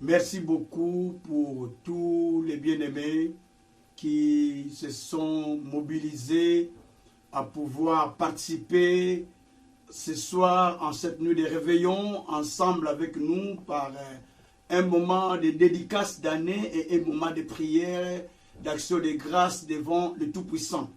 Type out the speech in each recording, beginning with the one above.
Merci beaucoup pour tous les bien-aimés qui se sont mobilisés à pouvoir participer ce soir en cette nuit de réveillon ensemble avec nous par un moment de dédicace d'année et un moment de prière, d'action de grâce devant le Tout-Puissant.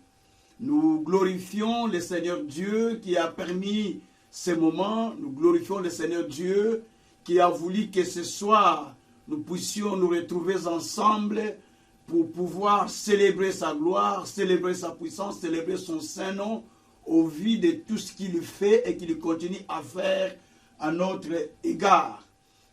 Nous glorifions le Seigneur Dieu qui a permis ce moment. Nous glorifions le Seigneur Dieu qui a voulu que ce soir nous puissions nous retrouver ensemble pour pouvoir célébrer sa gloire, célébrer sa puissance, célébrer son Saint-Nom au vu de tout ce qu'il fait et qu'il continue à faire à notre égard.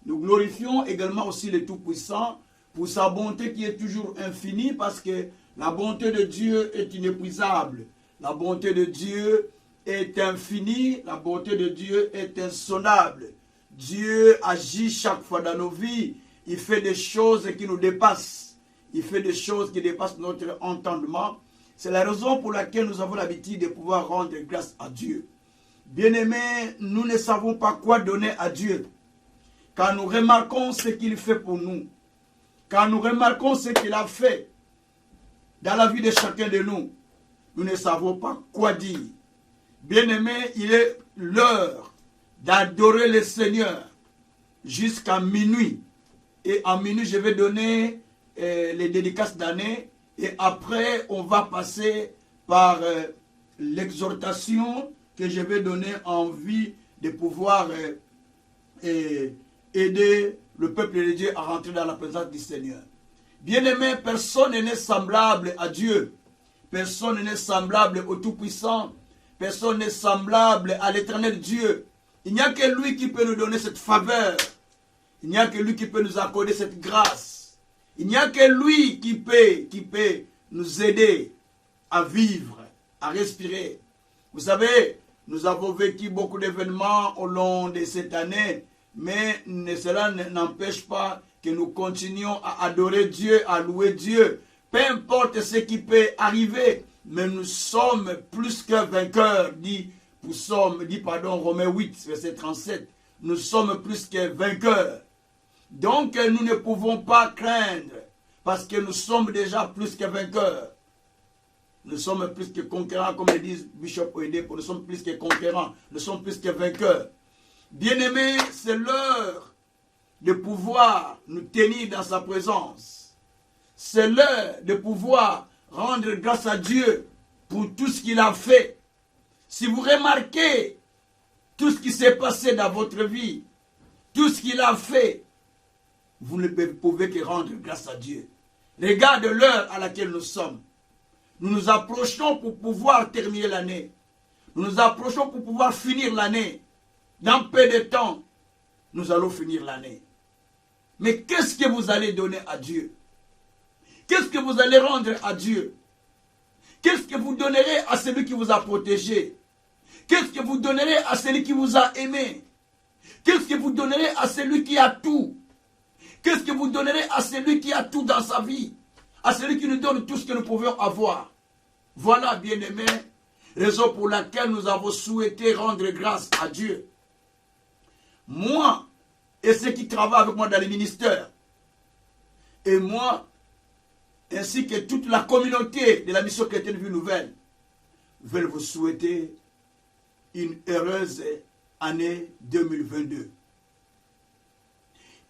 Nous glorifions également aussi le Tout-Puissant pour sa bonté qui est toujours infinie, parce que la bonté de Dieu est inépuisable. La bonté de Dieu est infinie, la bonté de Dieu est insondable. Dieu agit chaque fois dans nos vies. Il fait des choses qui nous dépassent. Il fait des choses qui dépassent notre entendement. C'est la raison pour laquelle nous avons l'habitude de pouvoir rendre grâce à Dieu. Bien-aimés, nous ne savons pas quoi donner à Dieu. Quand nous remarquons ce qu'il fait pour nous, quand nous remarquons ce qu'il a fait dans la vie de chacun de nous, nous ne savons pas quoi dire. Bien-aimés, il est l'heure d'adorer le Seigneur jusqu'à minuit. Et en minuit, je vais donner les dédicaces d'année. Et après, on va passer par l'exhortation que je vais donner en vue de pouvoir aider le peuple de Dieu à rentrer dans la présence du Seigneur. Bien-aimé, personne n'est semblable à Dieu. Personne n'est semblable au Tout-Puissant. Personne n'est semblable à l'Éternel Dieu. Il n'y a que lui qui peut nous donner cette faveur. Il n'y a que lui qui peut nous accorder cette grâce. Il n'y a que lui qui peut nous aider à vivre, à respirer. Vous savez, nous avons vécu beaucoup d'événements au long de cette année, mais cela n'empêche pas que nous continuons à adorer Dieu, à louer Dieu. Peu importe ce qui peut arriver, mais nous sommes plus que vainqueurs, dit Romains 8, verset 37. Nous sommes plus que vainqueurs. Donc nous ne pouvons pas craindre, parce que nous sommes déjà plus que vainqueurs. Nous sommes plus que conquérants, comme le dit Bishop Oyedepo. Nous sommes plus que conquérants, nous sommes plus que vainqueurs. Bien-aimés, c'est l'heure de pouvoir nous tenir dans sa présence. C'est l'heure de pouvoir rendre grâce à Dieu pour tout ce qu'il a fait. Si vous remarquez tout ce qui s'est passé dans votre vie, tout ce qu'il a fait, vous ne pouvez que rendre grâce à Dieu. Regarde l'heure à laquelle nous sommes. Nous nous approchons pour pouvoir terminer l'année. Nous nous approchons pour pouvoir finir l'année. Dans peu de temps, nous allons finir l'année. Mais qu'est-ce que vous allez donner à Dieu? Qu'est-ce que vous allez rendre à Dieu? Qu'est-ce que vous donnerez à celui qui vous a protégé? Qu'est-ce que vous donnerez à celui qui vous a aimé? Qu'est-ce que vous donnerez à celui qui a tout? Qu'est-ce que vous donnerez à celui qui a tout dans sa vie? À celui qui nous donne tout ce que nous pouvons avoir? Voilà, bien-aimés, raison pour laquelle nous avons souhaité rendre grâce à Dieu. Moi et ceux qui travaillent avec moi dans les ministères, et moi, ainsi que toute la communauté de la mission chrétienne Vie Nouvelle, veulent vous souhaiter une heureuse année 2022.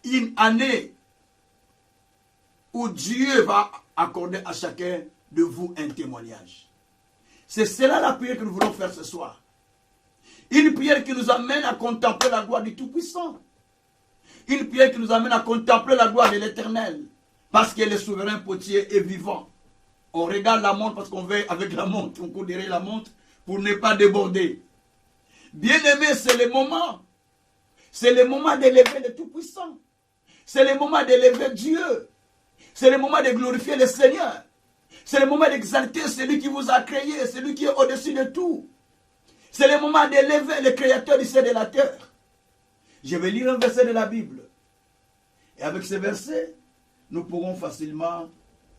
Une année où Dieu va accorder à chacun de vous un témoignage. C'est cela la prière que nous voulons faire ce soir. Une prière qui nous amène à contempler la gloire du Tout-Puissant. Une prière qui nous amène à contempler la gloire de l'Éternel. Parce que le souverain potier est vivant. On regarde la montre parce qu'on veut avec la montre. On court derrière la montre pour ne pas déborder. Bien-aimé, c'est le moment. C'est le moment d'élever le Tout-Puissant. C'est le moment d'élever Dieu. C'est le moment de glorifier le Seigneur. C'est le moment d'exalter celui qui vous a créé, celui qui est au-dessus de tout. C'est le moment d'élever le Créateur du ciel et de la terre. Je vais lire un verset de la Bible. Et avec ce verset, nous pourrons facilement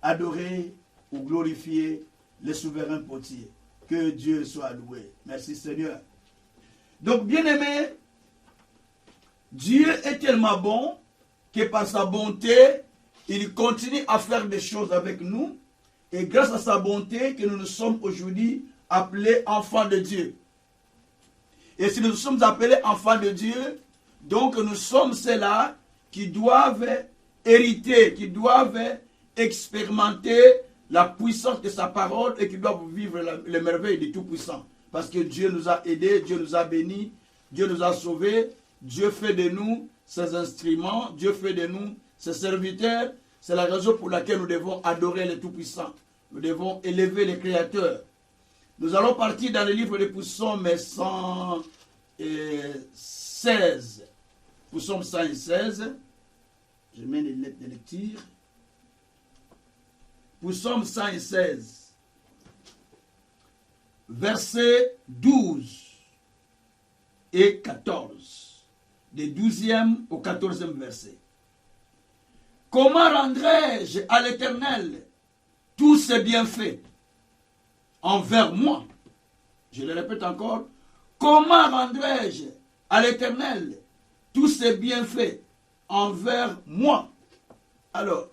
adorer ou glorifier le souverain potier. Que Dieu soit loué. Merci Seigneur. Donc, bien-aimé, Dieu est tellement bon que par sa bonté, il continue à faire des choses avec nous. Et grâce à sa bonté que nous sommes aujourd'hui appelés enfants de Dieu. Et si nous sommes appelés enfants de Dieu, donc nous sommes ceux-là qui doivent hériter, qui doivent expérimenter la puissance de sa parole et qui doivent vivre les merveilles du Tout-Puissant. Parce que Dieu nous a aidés, Dieu nous a bénis, Dieu nous a sauvés, Dieu fait de nous ses instruments, Dieu fait de nous ses serviteurs. C'est la raison pour laquelle nous devons adorer le Tout-Puissant. Nous devons élever le Créateur. Nous allons partir dans le livre de Psaume 116. Psaume 116. Je mets les lettres de lecture. Psaume 116. Versets 12 et 14. Du 12e au 14e verset. Comment rendrai-je à l'Éternel tous ses bienfaits envers moi? Je le répète encore. Comment rendrai-je à l'Éternel tous ses bienfaits envers moi? Alors,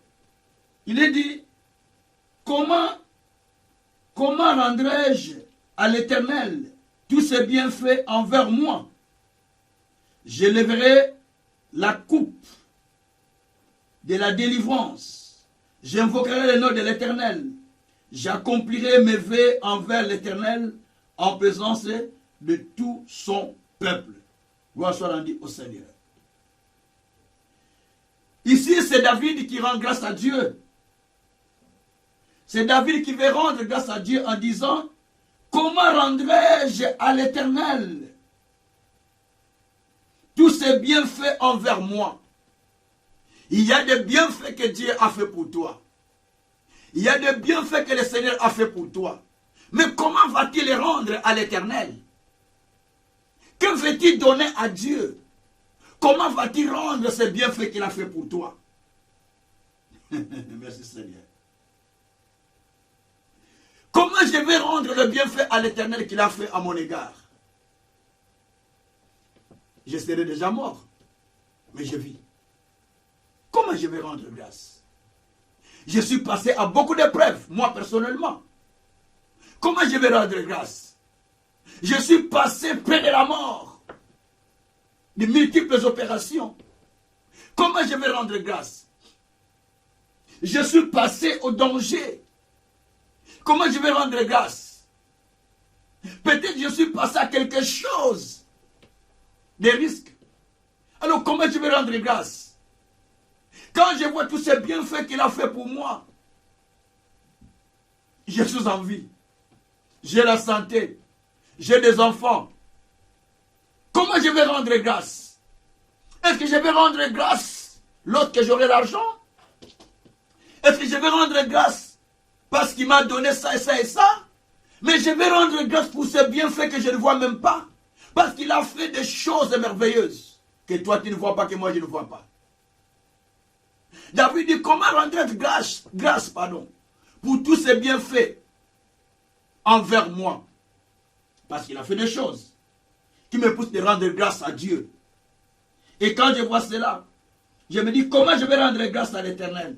il est dit, comment rendrai-je à l'Éternel tous ses bienfaits envers moi? Je lèverai la coupe de la délivrance. J'invoquerai le nom de l'Éternel. J'accomplirai mes vœux envers l'Éternel en présence de tout son peuple. Gloire soit rendue au Seigneur. Ici, c'est David qui rend grâce à Dieu. C'est David qui veut rendre grâce à Dieu en disant, comment rendrai-je à l'Éternel tous ces bienfaits envers moi? Il y a des bienfaits que Dieu a fait pour toi. Il y a des bienfaits que le Seigneur a fait pour toi. Mais comment va-t-il les rendre à l'Éternel? Que veut-il donner à Dieu? Comment va-t-il rendre ces bienfaits qu'il a fait pour toi? Merci Seigneur. Comment je vais rendre le bienfait à l'Éternel qu'il a fait à mon égard? Je serai déjà mort, mais je vis. Comment je vais rendre grâce? Je suis passé à beaucoup d'épreuves, moi personnellement. Comment je vais rendre grâce? Je suis passé près de la mort, de multiples opérations. Comment je vais rendre grâce? Je suis passé au danger. Comment je vais rendre grâce? Peut-être je suis passé à quelque chose, des risques. Alors comment je vais rendre grâce? Quand je vois tous ces bienfaits qu'il a fait pour moi, je suis en vie. J'ai la santé. J'ai des enfants. Comment je vais rendre grâce? Est-ce que je vais rendre grâce lorsque j'aurai l'argent? Est-ce que je vais rendre grâce parce qu'il m'a donné ça et ça et ça? Mais je vais rendre grâce pour ces bienfaits que je ne vois même pas. Parce qu'il a fait des choses merveilleuses que toi tu ne vois pas, que moi je ne vois pas. David dit, comment rendre grâce pour tous ces bienfaits envers moi? Parce qu'il a fait des choses qui me poussent de rendre grâce à Dieu. Et quand je vois cela, je me dis, comment je vais rendre grâce à l'Éternel?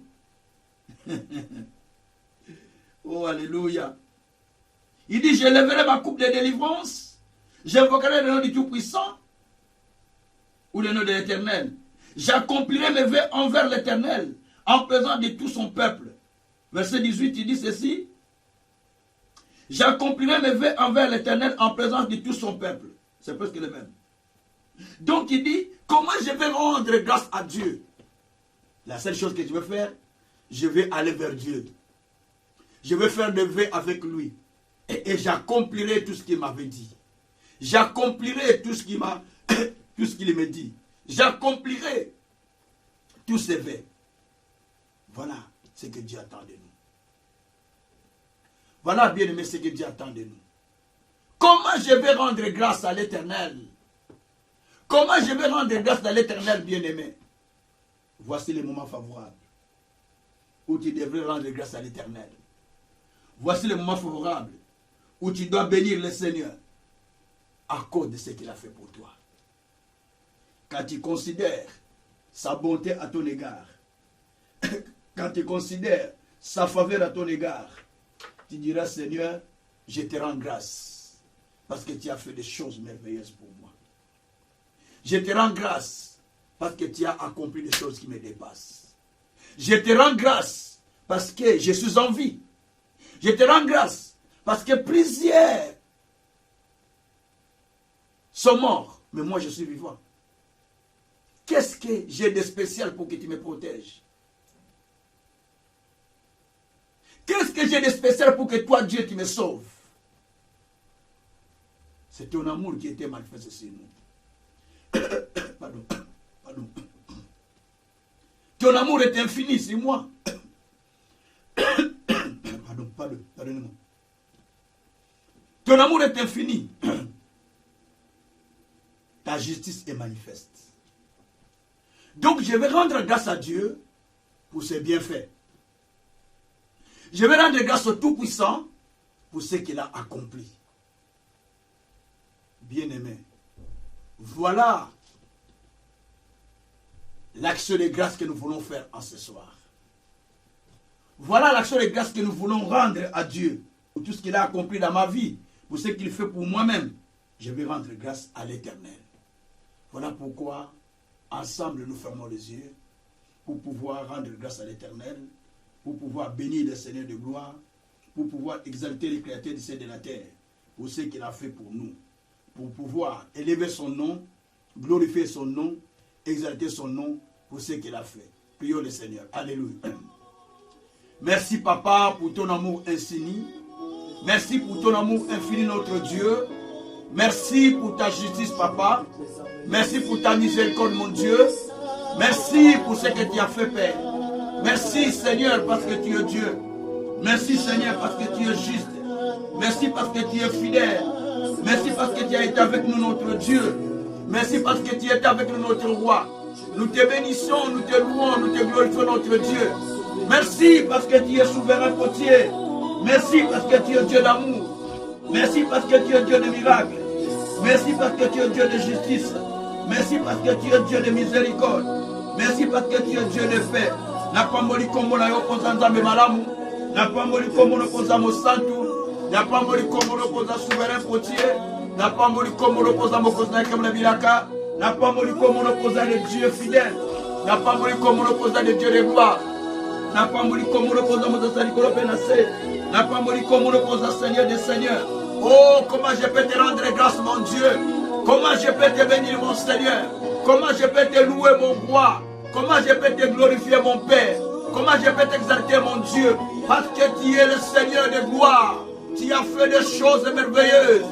Oh, alléluia. Il dit, je lèverai ma coupe de délivrance, j'invoquerai le nom du Tout-Puissant ou le nom de l'Éternel. J'accomplirai mes vœux envers l'Éternel en présence de tout son peuple. Verset 18, il dit ceci. J'accomplirai mes vœux envers l'Éternel en présence de tout son peuple. C'est presque le même. Donc il dit, comment je vais rendre grâce à Dieu? La seule chose que je vais faire, je vais aller vers Dieu. Je vais faire des vœux avec lui. Et j'accomplirai tout ce qu'il m'avait dit. J'accomplirai tout ce qu'il me dit. J'accomplirai tous ces vœux. Voilà ce que Dieu attend de nous. Voilà, bien aimé, ce que Dieu attend de nous. Comment je vais rendre grâce à l'Éternel? Comment je vais rendre grâce à l'Éternel, bien aimé? Voici les moments favorables où tu devrais rendre grâce à l'Éternel. Voici les moments favorables où tu dois bénir le Seigneur à cause de ce qu'il a fait pour toi. Quand tu considères sa bonté à ton égard, quand tu considères sa faveur à ton égard, tu diras, Seigneur, je te rends grâce parce que tu as fait des choses merveilleuses pour moi. Je te rends grâce parce que tu as accompli des choses qui me dépassent. Je te rends grâce parce que je suis en vie. Je te rends grâce parce que plusieurs sont morts, mais moi je suis vivant. Qu'est-ce que j'ai de spécial pour que tu me protèges? Qu'est-ce que j'ai de spécial pour que toi, Dieu, tu me sauves? C'est ton amour qui était manifesté sur nous. Pardon. Ton amour est infini sur moi. Pardonnez-moi. Ton amour est infini. Ta justice est manifeste. Donc je vais rendre grâce à Dieu pour ses bienfaits. Je vais rendre grâce au Tout-Puissant pour ce qu'il a accompli. Bien-aimé, voilà l'action de grâce que nous voulons faire en ce soir. Voilà l'action de grâce que nous voulons rendre à Dieu pour tout ce qu'il a accompli dans ma vie, pour ce qu'il fait pour moi-même. Je vais rendre grâce à l'Éternel. Voilà pourquoi, ensemble, nous fermons les yeux pour pouvoir rendre grâce à l'Éternel, pour pouvoir bénir le Seigneur de gloire, pour pouvoir exalter le Créateur du ciel et de la terre, pour ce qu'il a fait pour nous, pour pouvoir élever son nom, glorifier son nom, exalter son nom pour ce qu'il a fait. Prions le Seigneur. Alléluia. Merci Papa pour ton amour infini. Merci pour ton amour infini, notre Dieu. Merci pour ta justice, Papa. Merci pour ta miséricorde, mon Dieu. Merci pour ce que tu as fait, Père. Merci, Seigneur, parce que tu es Dieu. Merci, Seigneur, parce que tu es juste. Merci parce que tu es fidèle. Merci parce que tu as été avec nous, notre Dieu. Merci parce que tu es avec nous, notre roi. Nous te bénissons, nous te louons, nous te glorifions, notre Dieu. Merci parce que tu es souverain potier. Merci parce que tu es Dieu d'amour. Merci parce que tu es Dieu de miracles. Merci parce que tu es Dieu de justice. Merci parce que tu es Dieu de miséricorde. Merci parce que tu es Dieu de paix. Napamboli kombo na yo koza nzambe malamu. Napamboli kombo na koza mosantu. Napamboli kombo na koza souverain potier. Napamboli kombo na koza mokozi na kemna bilaka. Napamboli kombo na koza le Dieu fidèle. Napamboli kombo na koza le Dieu de gloire. Napamboli kombo na koza mozosa likolo penase. Napamboli kombo na koza Seigneur des seigneurs. Oh, comment je peux te rendre grâce, mon Dieu. Comment je peux te bénir, mon Seigneur. Comment je peux te louer, mon roi. Comment je peux te glorifier, mon Père. Comment je peux t'exalter, mon Dieu. Parce que tu es le Seigneur de gloire. Tu as fait des choses merveilleuses.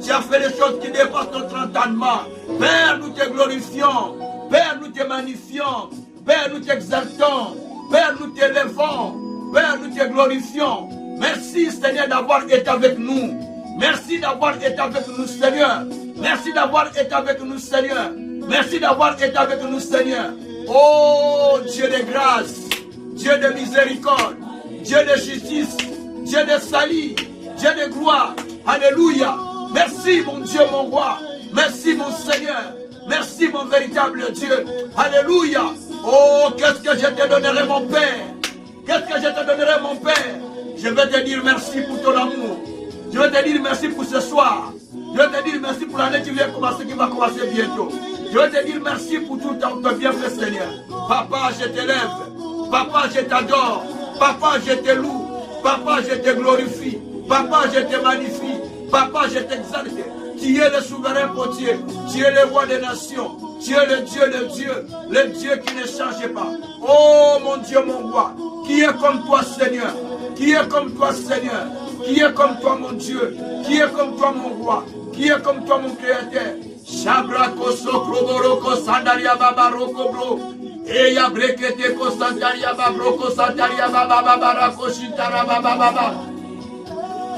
Tu as fait des choses qui dépassent notre entendement. Père, nous te glorifions. Père, nous te magnifions. Père, nous t'exaltons. Père, nous t'élevons. Père, nous te glorifions. Merci, Seigneur, d'avoir été avec nous. Merci d'avoir été avec nous, Seigneur. Merci d'avoir été avec nous, Seigneur. Merci d'avoir été avec nous, Seigneur. Oh, Dieu de grâce, Dieu de miséricorde, Dieu de justice, Dieu de salut, Dieu de gloire. Alléluia. Merci, mon Dieu, mon roi. Merci, mon Seigneur. Merci, mon véritable Dieu. Alléluia. Oh, qu'est-ce que je te donnerai, mon Père. Qu'est-ce que je te donnerai, mon Père. Je vais te dire merci pour ton amour. Je vais te dire merci pour ce soir. Je vais te dire merci pour l'année qui vient commencer, qui va commencer bientôt. Je vais te dire merci pour tout ton bienfait, Seigneur. Papa, je t'élève. Papa, je t'adore. Papa, je te loue. Papa, je te glorifie. Papa, je te magnifie. Papa, je t'exalte. Tu es le souverain potier. Tu es le roi des nations. Tu es le Dieu, le Dieu qui ne change pas. Oh, mon Dieu, mon roi. Qui est comme toi, Seigneur? Qui est comme toi, Seigneur? Qui est comme toi, mon Dieu? Qui est comme toi, mon roi? Qui est comme toi, mon créateur? Shabrako sokro boroko sandaria baba roko bro. Eya brekete ko sandaria baba roko sandaria baba baba rako shintara baba baba.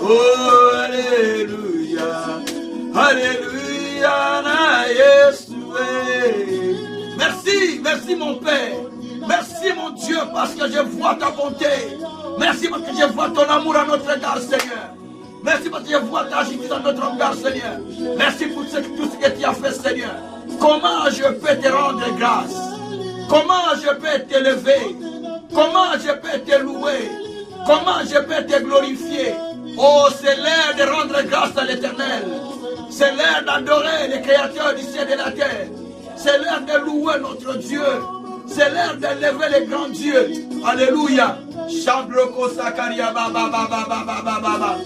Oh, alléluia. Alléluia na Yeshua. Merci, merci mon Père. Merci mon Dieu parce que je vois ta bonté. Merci parce que je vois ton amour à notre égard, Seigneur. Merci parce que je vois ta justice à notre égard, Seigneur. Merci pour tout ce que tu as fait, Seigneur. Comment je peux te rendre grâce? Comment je peux t'élever? Comment je peux te louer? Comment je peux te glorifier? Oh, c'est l'heure de rendre grâce à l'Éternel. C'est l'heure d'adorer le Créateur du ciel et de la terre. C'est l'heure de louer notre Dieu. C'est l'heure d'élever le grand Dieu. Alléluia. Shabroko Sakaria Baba Baba Baba Baba.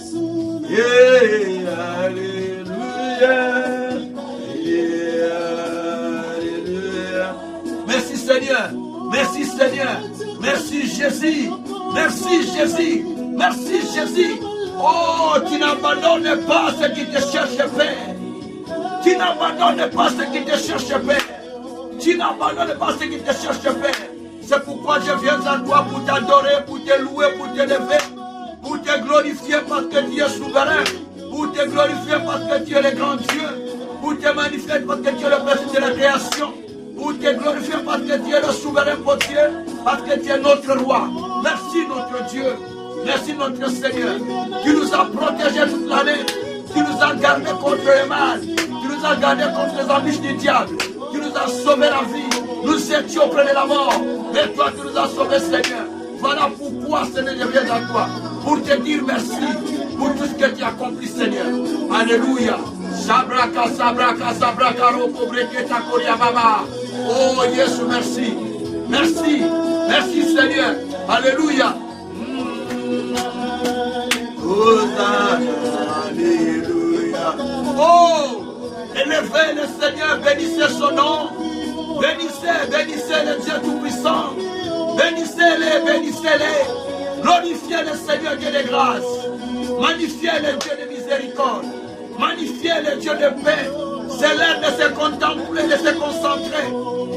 Yeah, Alléluia. Yeah, Alléluia. Merci Seigneur. Merci Seigneur. Merci Jésus. Merci Jésus. Merci Jésus. Oh, tu n'abandonnes pas ce qui te cherche Père. Tu n'abandonnes pas ce qui te cherche Père. Tu n'abandonnes pas ce qui te cherche Père. C'est pourquoi je viens à toi pour t'adorer, pour te louer, pour t'élever, pour te glorifier parce que tu es souverain, pour te glorifier parce que tu es le grand Dieu, pour te magnifier parce que tu es le président de la création, pour te glorifier parce que tu es le souverain potier, parce que tu es notre roi. Merci notre Dieu. Merci notre Seigneur. Tu nous as protégés toute l'année. Tu nous as gardés contre le mal. Tu nous as gardés contre les embûches du diable. Tu nous as sauvé la vie. Nous étions près de la mort. Mais toi, tu nous as sauvés, Seigneur. Voilà pourquoi, Seigneur, je viens à toi. Pour te dire merci pour tout ce que tu as accompli, Seigneur. Alléluia. Sabraka, sabraka, sabraka, roko, breke, takoria, baba. Oh, Jésus, merci. Merci. Merci, Seigneur. Alléluia. Alléluia. Oh, élevez le Seigneur, bénissez son nom. Bénissez, bénissez le Dieu Tout-Puissant. Bénissez-les, bénissez-les. Glorifiez le Seigneur Dieu de grâce. Magnifiez le Dieu de miséricorde. Magnifiez le Dieu de paix. C'est l'heure de se contempler, de se concentrer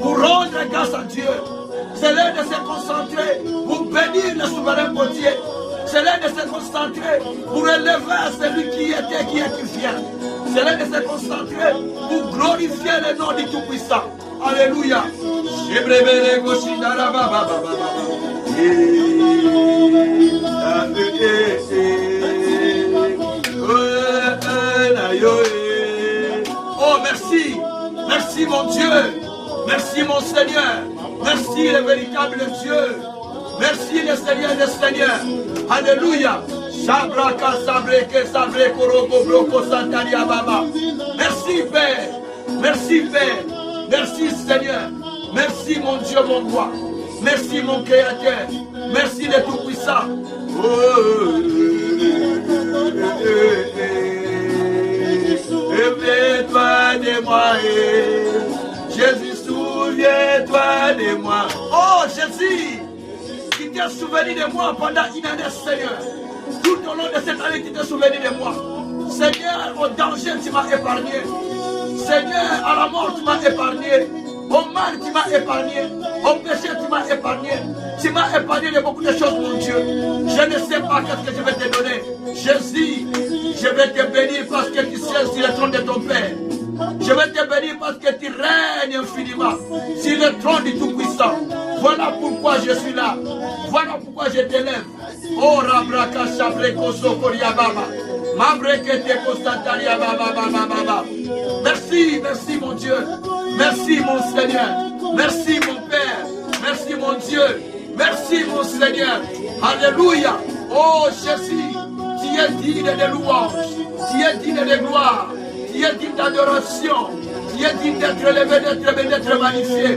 pour rendre grâce à Dieu. C'est l'heure de se concentrer pour bénir le souverain potier. C'est l'heure de se concentrer pour élever celui qui était, qui est, qui vient. C'est l'heure de se concentrer pour glorifier le nom du Tout-Puissant. Alléluia. Oh, merci. Merci mon Dieu. Merci mon Seigneur. Merci le véritable Dieu. Merci le Seigneur des Seigneurs. Alléluia. Shabraka sabreke sabreko roko broko santaria baba. Merci Père. Merci Père. Merci Seigneur. Merci mon Dieu, mon roi. Merci mon Créateur. Merci le Tout-Puissant. Souviens-toi de moi. Jésus, souviens-toi de moi. Oh Jésus, qui t'es souvenu de moi pendant une année, Seigneur. Tout au long de cette année, tu t'es souvenu de moi. Seigneur, au danger, tu m'as épargné. Seigneur, à la mort, tu m'as épargné. Au mal, tu m'as épargné. Au péché, tu m'as épargné. Tu m'as épargné de beaucoup de choses, mon Dieu. Je ne sais pas qu'est-ce que je vais te donner. Jésus, je vais te bénir parce que tu sièges sur le trône de ton Père. Je vais te bénir parce que tu règnes infiniment sur le trône du Tout-Puissant. Voilà pourquoi je suis là. Voilà pourquoi je t'élève. Oh, Rabraka Shabreko Sokoria Baba. Mabrekete Kostantaria Baba Baba Baba. Merci, merci mon Dieu. Merci mon Seigneur. Merci mon Père. Merci mon Dieu. Merci mon Seigneur. Alléluia. Oh Jésus, tu es digne de louange. Tu es digne de gloire. Tu es digne d'adoration. Tu es digne d'être élevé, d'être béni, d'être magnifié.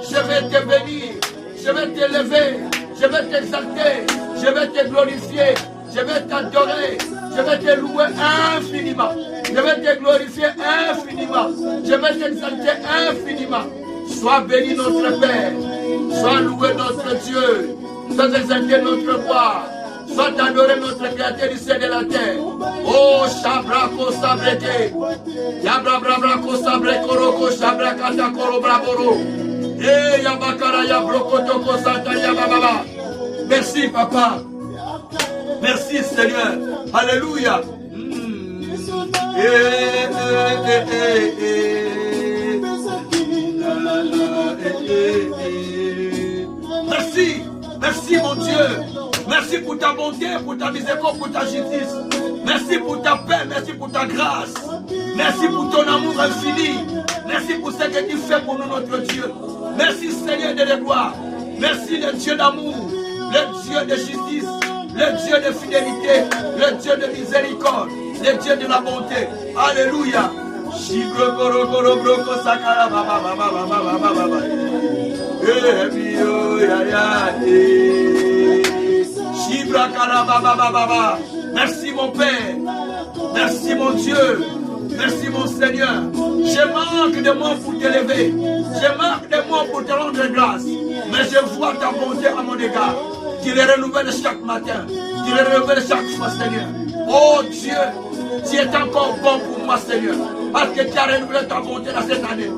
Je vais te bénir. Je vais t'élever. Je vais t'exalter. Je vais te glorifier. Je vais t'adorer. Je vais te louer infiniment. Je vais te glorifier infiniment. Je vais t'exalter infiniment. Sois béni notre Père. Sois loué notre Dieu. Sois exalté notre roi. Sois adoré notre Créateur du ciel et de la terre. Oh, Shabrako Sabreke. Yabrabrako Sabreko Roko Shabrakata Koro Braboro. Eh, Yabakara Yabroko Toko Santa Yababa. Merci, Papa. Merci, Seigneur. Alléluia. Merci. Merci, mon Dieu. Merci pour ta bonté, pour ta miséricorde, pour ta justice. Merci pour ta paix, merci pour ta grâce. Merci pour ton amour infini. Merci pour ce que tu fais pour nous, notre Dieu. Merci Seigneur de gloire. Merci le Dieu d'amour, le Dieu de justice, le Dieu de fidélité, le Dieu de miséricorde, le Dieu de la bonté. Alléluia. Merci mon Père. Merci mon Dieu. Merci mon Seigneur. Je manque de mots pour t'élever. Je manque de mots pour te rendre grâce. Mais je vois ta bonté à mon égard. Tu les renouvelles chaque matin. Tu les renouvelles chaque fois, Seigneur. Oh Dieu, tu es encore bon pour moi, Seigneur. Parce que tu as renouvelé ta bonté dans cette année.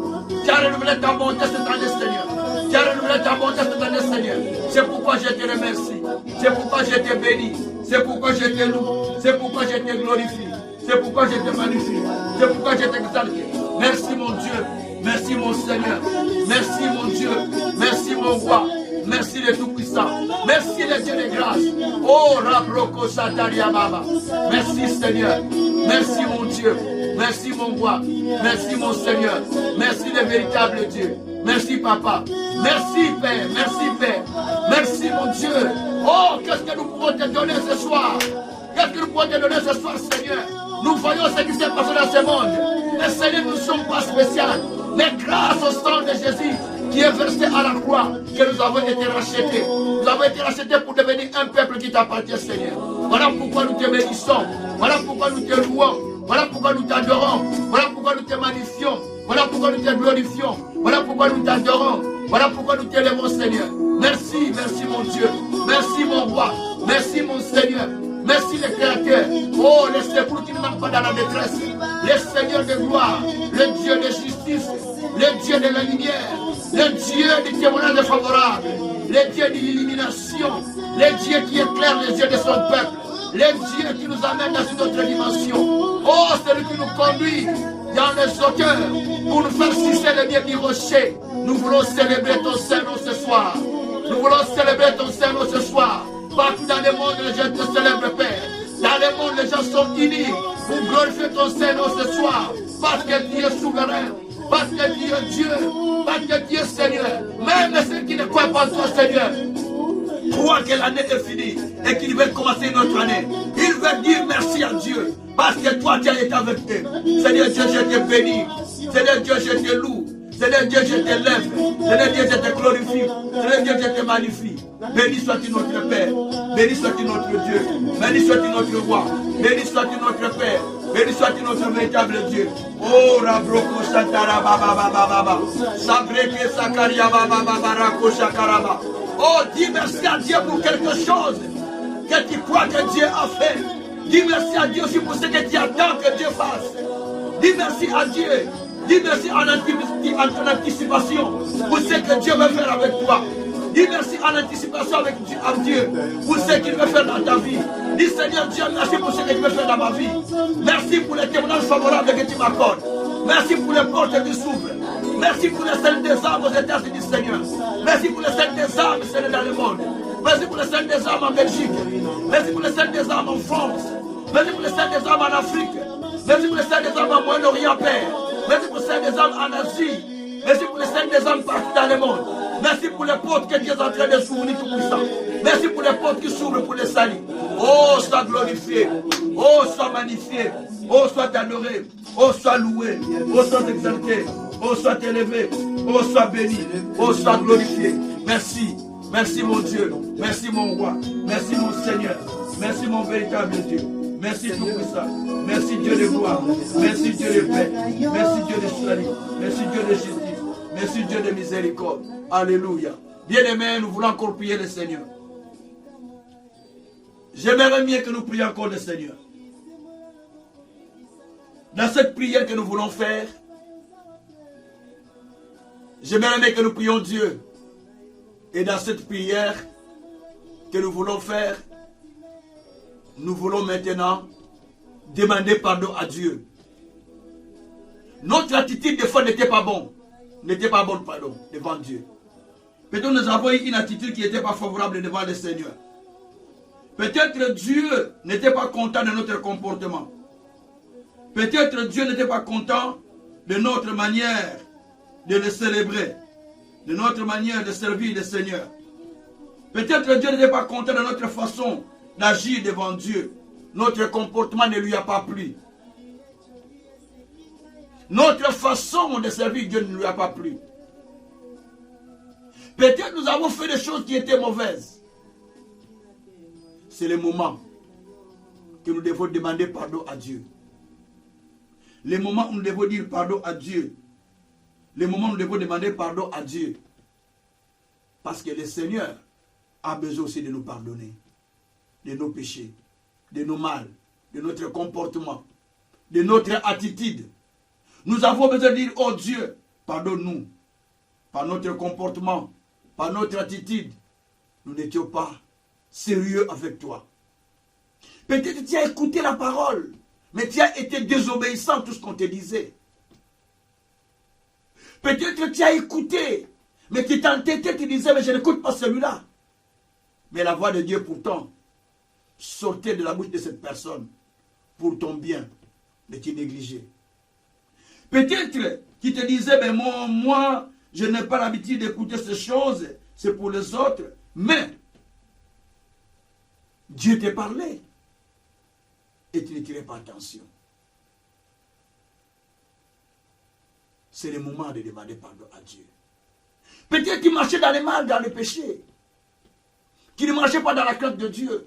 Tu as renouvelé ta bonté cette année, Seigneur. Tu as renouvelé ta bonté cette année, Seigneur. C'est pourquoi je te remercie. C'est pourquoi je te bénis. C'est pourquoi je te loue. C'est pourquoi je te glorifie. C'est pourquoi je te magnifie. C'est pourquoi je t'exalte. Merci mon Dieu. Merci mon Seigneur. Merci mon Dieu. Merci mon roi. Merci le Tout-Puissant. Merci le Dieu de grâce. Oh, Rabroko Sataria Baba. Merci Seigneur. Merci mon Dieu. Merci mon roi. Merci mon Seigneur. Merci le véritable Dieu. Merci Papa. Merci Père. Merci Père. Merci mon Dieu. Oh, qu'est-ce que nous pouvons te donner ce soir? Qu'est-ce que nous pouvons te donner ce soir, Seigneur? Nous voyons ce qui s'est passé dans ce monde. Mais Seigneur, nous ne sommes pas spéciaux. Mais grâce au sang de Jésus qui est versé à la croix, que nous avons été rachetés. Nous avons été rachetés pour devenir un peuple qui t'appartient, Seigneur. Voilà pourquoi nous te bénissons. Voilà pourquoi nous te louons. Voilà pourquoi nous t'adorons. Voilà pourquoi nous te magnifions. Voilà pourquoi nous te glorifions. Voilà pourquoi nous t'adorons. Voilà pourquoi nous t'élèvons, Seigneur. Merci, merci mon Dieu. Merci mon roi. Merci mon Seigneur. Merci le Créateur. Oh, le secours qui ne manque pas dans la détresse. Le Seigneur de gloire. Le Dieu de justice. Le Dieu de la lumière. Le Dieu du témoignage favorable. Le Dieu de l'illumination. Le Dieu qui éclaire les yeux de son peuple. Le Dieu qui nous amène dans une autre dimension. Oh, celui qui nous conduit dans les hauteurs pour nous faire sucer le bien du rocher. Nous voulons célébrer ton Saint-Nom ce soir. Nous voulons célébrer ton Saint-Nom ce soir. Partout dans le monde, les gens te célèbrent, Père. Dans le monde, les gens sont unis pour glorifier ton Saint-Nom ce soir. Parce que Dieu est souverain. Parce que Dieu est Dieu. Parce que Dieu est Seigneur. Même ceux qui ne croient pas en toi, Seigneur, croient que l'année est finie et qu'il veut commencer une autre année. Il veut dire merci à Dieu. Parce que toi, tu as été avec eux. Seigneur Dieu, je te bénis. Seigneur Dieu, je te loue. Seigneur Dieu, je t'élève. Seigneur Dieu, je te glorifie. Seigneur Dieu, je te magnifie. Béni soit-tu notre Père. Béni soit-tu notre Dieu. Béni soit-tu notre roi. Béni soit-tu notre Père. Béni soit-tu notre véritable Dieu. Oh, Rabroko Santara Baba Baba Baba. Sabreke Sakaria Baba Baba Rako Shakaraba. Oh, dis merci à Dieu pour quelque chose que tu crois que Dieu a fait. Dis merci à Dieu aussi pour ce que tu attends que Dieu fasse. Dis merci à Dieu. Dis merci en anticipation pour ce que Dieu veut faire avec toi. Dis merci en anticipation à Dieu pour ce qu'il veut faire dans ta vie. Dis Seigneur Dieu, merci pour ce que tu veux faire dans ma vie. Merci pour les témoignages favorables que tu m'accordes. Merci pour les portes que tu s'ouvres. Merci pour les scènes des âmes aux États-Unis, Seigneur. Merci pour les scènes des âmes, Seigneur, dans le monde. Merci pour les scènes des âmes en Belgique. Merci pour les scènes des âmes en France. Merci pour les scènes des âmes en Afrique. Merci pour les scènes des âmes en Moyen-Orient, Père. Merci pour les scènes des âmes en Asie. Merci pour les scènes des âmes partout dans le monde. Merci pour les portes que tu es en train de s'ouvrir tout puissant. Merci pour les portes qui s'ouvrent pour les salis. Oh, sois glorifié. Oh, sois magnifié. Oh, sois adoré. Oh, sois loué. Oh, sois exalté. Oh, sois élevé. Oh, sois béni. Oh, sois glorifié. Merci. Merci mon Dieu. Merci mon roi. Merci mon Seigneur. Merci mon véritable Dieu. Merci Tout-Puissant. Merci Dieu de gloire. Merci Dieu de paix. Merci Dieu de salut. Merci Dieu de justice. Merci Dieu de miséricorde. Alléluia. Bien-aimés, nous voulons encore prier le Seigneur. J'aimerais mieux que nous prions encore le Seigneur. Dans cette prière que nous voulons faire, j'aimerais mieux que nous prions Dieu. Et dans cette prière que nous voulons faire, nous voulons maintenant demander pardon à Dieu. Notre attitude des fois n'était pas bonne. N'était pas bonne, pardon, devant Dieu. Peut-être nous avons eu une attitude qui n'était pas favorable devant le Seigneur. Peut-être Dieu n'était pas content de notre comportement. Peut-être Dieu n'était pas content de notre manière de le célébrer. de notre manière de servir le Seigneur. Peut-être Dieu n'était pas content de notre façon d'agir devant Dieu. Notre comportement ne lui a pas plu. Notre façon de servir Dieu ne lui a pas plu. Peut-être nous avons fait des choses qui étaient mauvaises. C'est le moment que nous devons demander pardon à Dieu. Le moment où nous devons dire pardon à Dieu. Le moment où nous devons demander pardon à Dieu. Parce que le Seigneur a besoin aussi de nous pardonner. De nos péchés, de nos mal, de notre comportement, de notre attitude. Nous avons besoin de dire, oh Dieu, pardonne-nous. Par notre comportement, par notre attitude, nous n'étions pas sérieux avec toi. Peut-être que tu as écouté la parole, mais tu as été désobéissant à tout ce qu'on te disait. Peut-être que tu as écouté, mais tu t'entêtais, tu disais, mais je n'écoute pas celui-là. Mais la voix de Dieu pourtant sortait de la bouche de cette personne pour ton bien, mais tu négligeais. Peut-être qu'il te disait, mais moi, je n'ai pas l'habitude d'écouter ces choses, c'est pour les autres, mais Dieu te parlait et tu ne tirais pas attention. C'est le moment de demander pardon à Dieu. Peut-être qu'il marchait dans le mal, dans le péché, qu'il ne marchait pas dans la crainte de Dieu.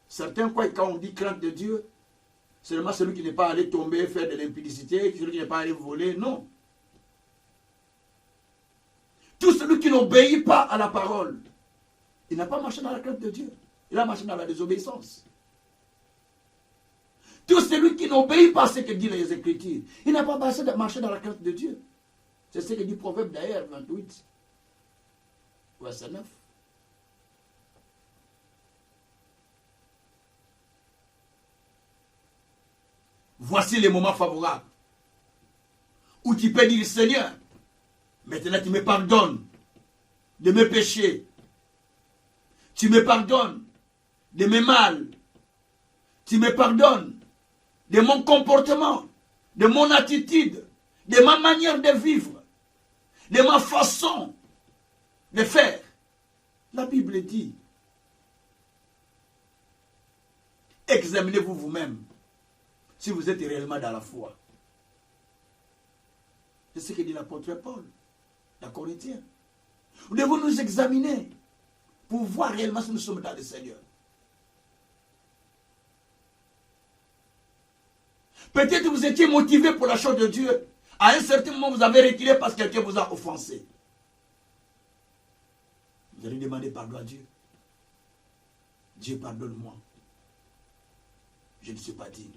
Certains croient que quand on dit crainte de Dieu, c'est seulement celui qui n'est pas allé tomber, faire de l'impudicité, celui qui n'est pas allé voler, non. Tout celui qui n'obéit pas à la parole, il n'a pas marché dans la crainte de Dieu. Il a marché dans la désobéissance. Tout celui qui n'obéit pas à ce que disent les Écritures, il n'a pas marché dans la crainte de Dieu. C'est ce que dit Proverbe d'ailleurs, 28, verset 9. Voici les moments favorables où tu peux dire, Seigneur, maintenant tu me pardonnes de mes péchés. Tu me pardonnes de mes mal. Tu me pardonnes de mon comportement, de mon attitude, de ma manière de vivre, de ma façon de faire. La Bible dit, examinez-vous vous-même si vous êtes réellement dans la foi. C'est ce que dit l'apôtre Paul, dans Corinthiens. Nous devons nous examiner pour voir réellement si nous sommes dans le Seigneur. Peut-être que vous étiez motivé pour la chose de Dieu. À un certain moment, vous avez reculé parce que quelqu'un vous a offensé. Vous allez demander pardon à Dieu. Dieu, pardonne-moi. Je ne suis pas digne.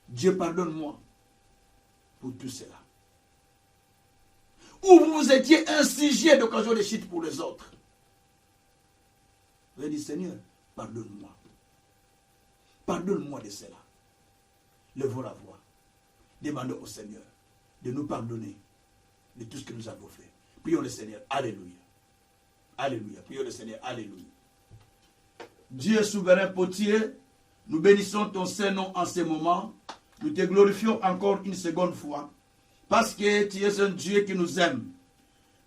Dieu, pardonne-moi pour tout cela. Ou vous étiez insigé d'occasion de chute pour les autres. Vous avez dit, Seigneur, pardonne-moi. Pardonne-moi de cela. Levons la voix. Demandons au Seigneur de nous pardonner de tout ce que nous avons fait. Prions le Seigneur. Alléluia. Alléluia. Prions le Seigneur. Alléluia. Dieu souverain potier, nous bénissons ton Saint-Nom en ce moment. Nous te glorifions encore une seconde fois. Parce que tu es un Dieu qui nous aime.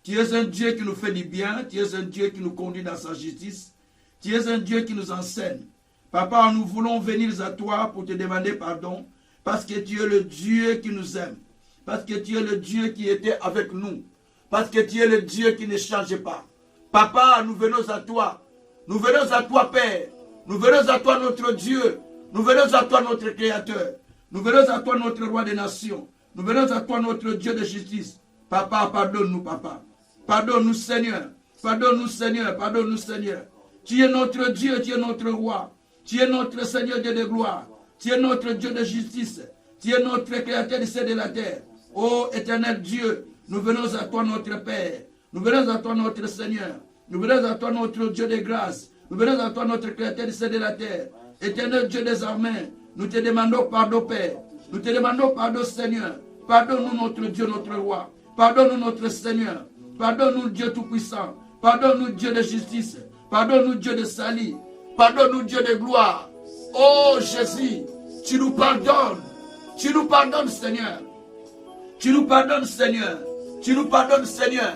Tu es un Dieu qui nous fait du bien. Tu es un Dieu qui nous conduit dans sa justice. Tu es un Dieu qui nous enseigne. Papa, nous voulons venir à toi pour te demander pardon. Parce que tu es le Dieu qui nous aime. Parce que tu es le Dieu qui était avec nous. Parce que tu es le Dieu qui ne change pas. Papa, nous venons à toi. Nous venons à toi, Père. Nous venons à toi, notre Dieu. Nous venons à toi, notre Créateur. Nous venons à toi, notre Roi des Nations. Nous venons à toi, notre Dieu de justice. Papa, pardonne-nous, Papa. Pardonne-nous, Seigneur. Pardonne-nous, Seigneur. Pardonne-nous, Seigneur. Tu es notre Dieu, tu es notre Roi. Tu es notre Seigneur Dieu de gloire. Tu es notre Dieu de justice. Tu es notre Créateur du ciel et de la terre. Ô éternel Dieu, nous venons à toi, notre Père. Nous venons à toi, notre Seigneur. Nous venons à toi, notre Dieu de grâce. Nous venons à toi, notre Créateur du ciel et de la terre. Éternel Dieu des armées, nous te demandons pardon, Père. Nous te demandons pardon, Seigneur. Pardonne-nous, notre Dieu, notre Roi. Pardonne-nous, notre Seigneur. Pardonne-nous, Dieu Tout-Puissant. Pardonne-nous, Dieu de justice. Pardonne-nous, Dieu de salut. Pardonne-nous, Dieu de gloire. Oh Jésus, tu nous pardonnes. Tu nous pardonnes, Seigneur. Tu nous pardonnes, Seigneur. Tu nous pardonnes, Seigneur.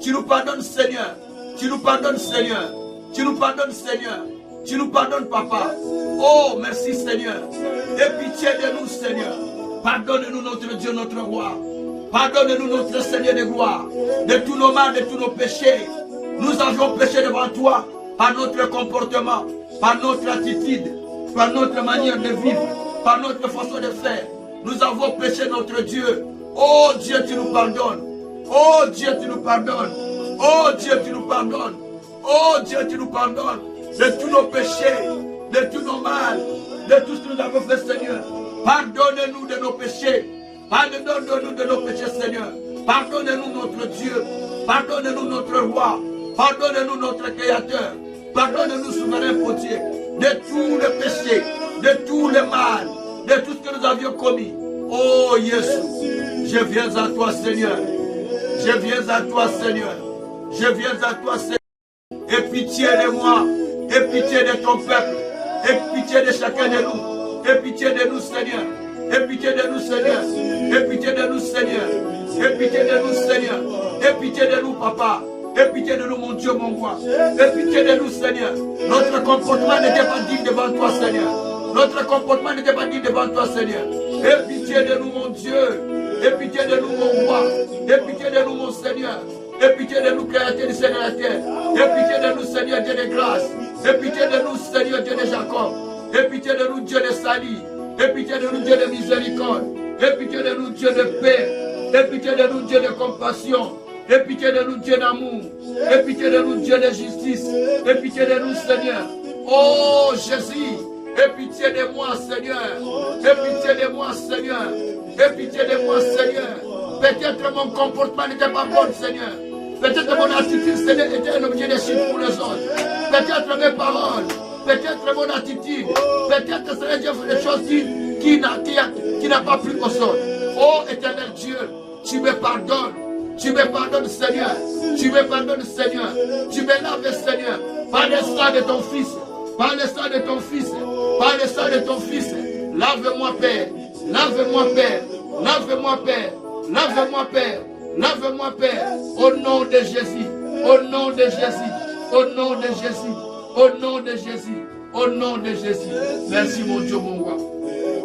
Tu nous pardonnes, Seigneur. Tu nous pardonnes, Seigneur. Tu nous pardonnes, Seigneur. Tu nous pardonnes, Papa. Oh, merci, Seigneur. Aie pitié de nous, Seigneur. Pardonne-nous, notre Dieu, notre roi. Pardonne-nous, notre Seigneur de gloire. De tous nos mal, de tous nos péchés. Nous avions péché devant toi par notre comportement, par notre attitude, par notre manière de vivre, par notre façon de faire. Nous avons péché, notre Dieu. Oh Dieu, tu nous pardonnes. Oh Dieu, tu nous pardonnes. Oh Dieu, tu nous pardonnes. Oh Dieu, tu nous pardonnes de tous nos péchés, de tous nos mal, de tout ce que nous avons fait, Seigneur. Pardonne-nous de nos péchés. Pardonne-nous de nos péchés, Seigneur. Pardonne-nous, notre Dieu. Pardonne-nous, notre roi. Pardonne-nous, notre Créateur. Pardonne-nous, souverain potier, de tous les péchés, de tous les mal, de tout ce que nous avions commis. Oh Jésus, je viens à toi, Seigneur. Je viens à toi, Seigneur. Je viens à toi, Seigneur. Aie pitié de moi. Aie pitié de ton peuple. Aie pitié de chacun de nous. Aie pitié de nous, Seigneur. Aie pitié de nous, Seigneur. Aie pitié de nous, Seigneur. Aie pitié de nous, Seigneur. Aie pitié de nous, Papa. Aie pitié de nous, mon Dieu, mon roi. Aie pitié de nous, Seigneur. Notre comportement n'était pas digne devant toi, Seigneur. Notre comportement n'était pas digne devant toi, Seigneur. Aie pitié de nous, mon Dieu. Aie pitié de nous, mon roi. Aie pitié de nous, mon Seigneur. Aie pitié de nous, Créateur du ciel et de la terre. Aie pitié de nous, Seigneur, Dieu de grâce. Aie pitié de nous, Seigneur, Dieu de Jacob. Aie pitié de nous, Dieu de salut. Aie pitié de nous, Dieu de miséricorde. Aie pitié de nous, Dieu de paix. Aie pitié de nous, Dieu de compassion. Aie pitié de nous, Dieu d'amour. Aie pitié de nous, Dieu de justice. Aie pitié de nous, Seigneur. Oh Jésus, aie pitié de moi, Seigneur. Aie pitié de moi, Seigneur. Aie pitié de moi, Seigneur. Peut-être mon comportement n'était pas bon, Seigneur. Peut-être mon attitude, Seigneur, était un objet de chute pour les autres. Peut-être mes paroles. Peut-être mon attitude. Peut-être, Seigneur, j'ai fait des choses qui n'a pas plu aux autres. Oh éternel Dieu, tu me pardonnes. Tu me pardonnes, Seigneur. Tu me pardonnes, Seigneur. Tu me laves, Seigneur. Par le sang de ton Fils. Par le sang de ton Fils. Par le sang de ton Fils. Lave-moi, Père. Lave-moi, Père. Lave-moi, Père. Lave-moi, Père. Lave-moi, Père. Au nom de Jésus. Au nom de Jésus. Au nom de Jésus. Au nom de Jésus. Au nom de Jésus. Merci, mon Dieu, mon roi.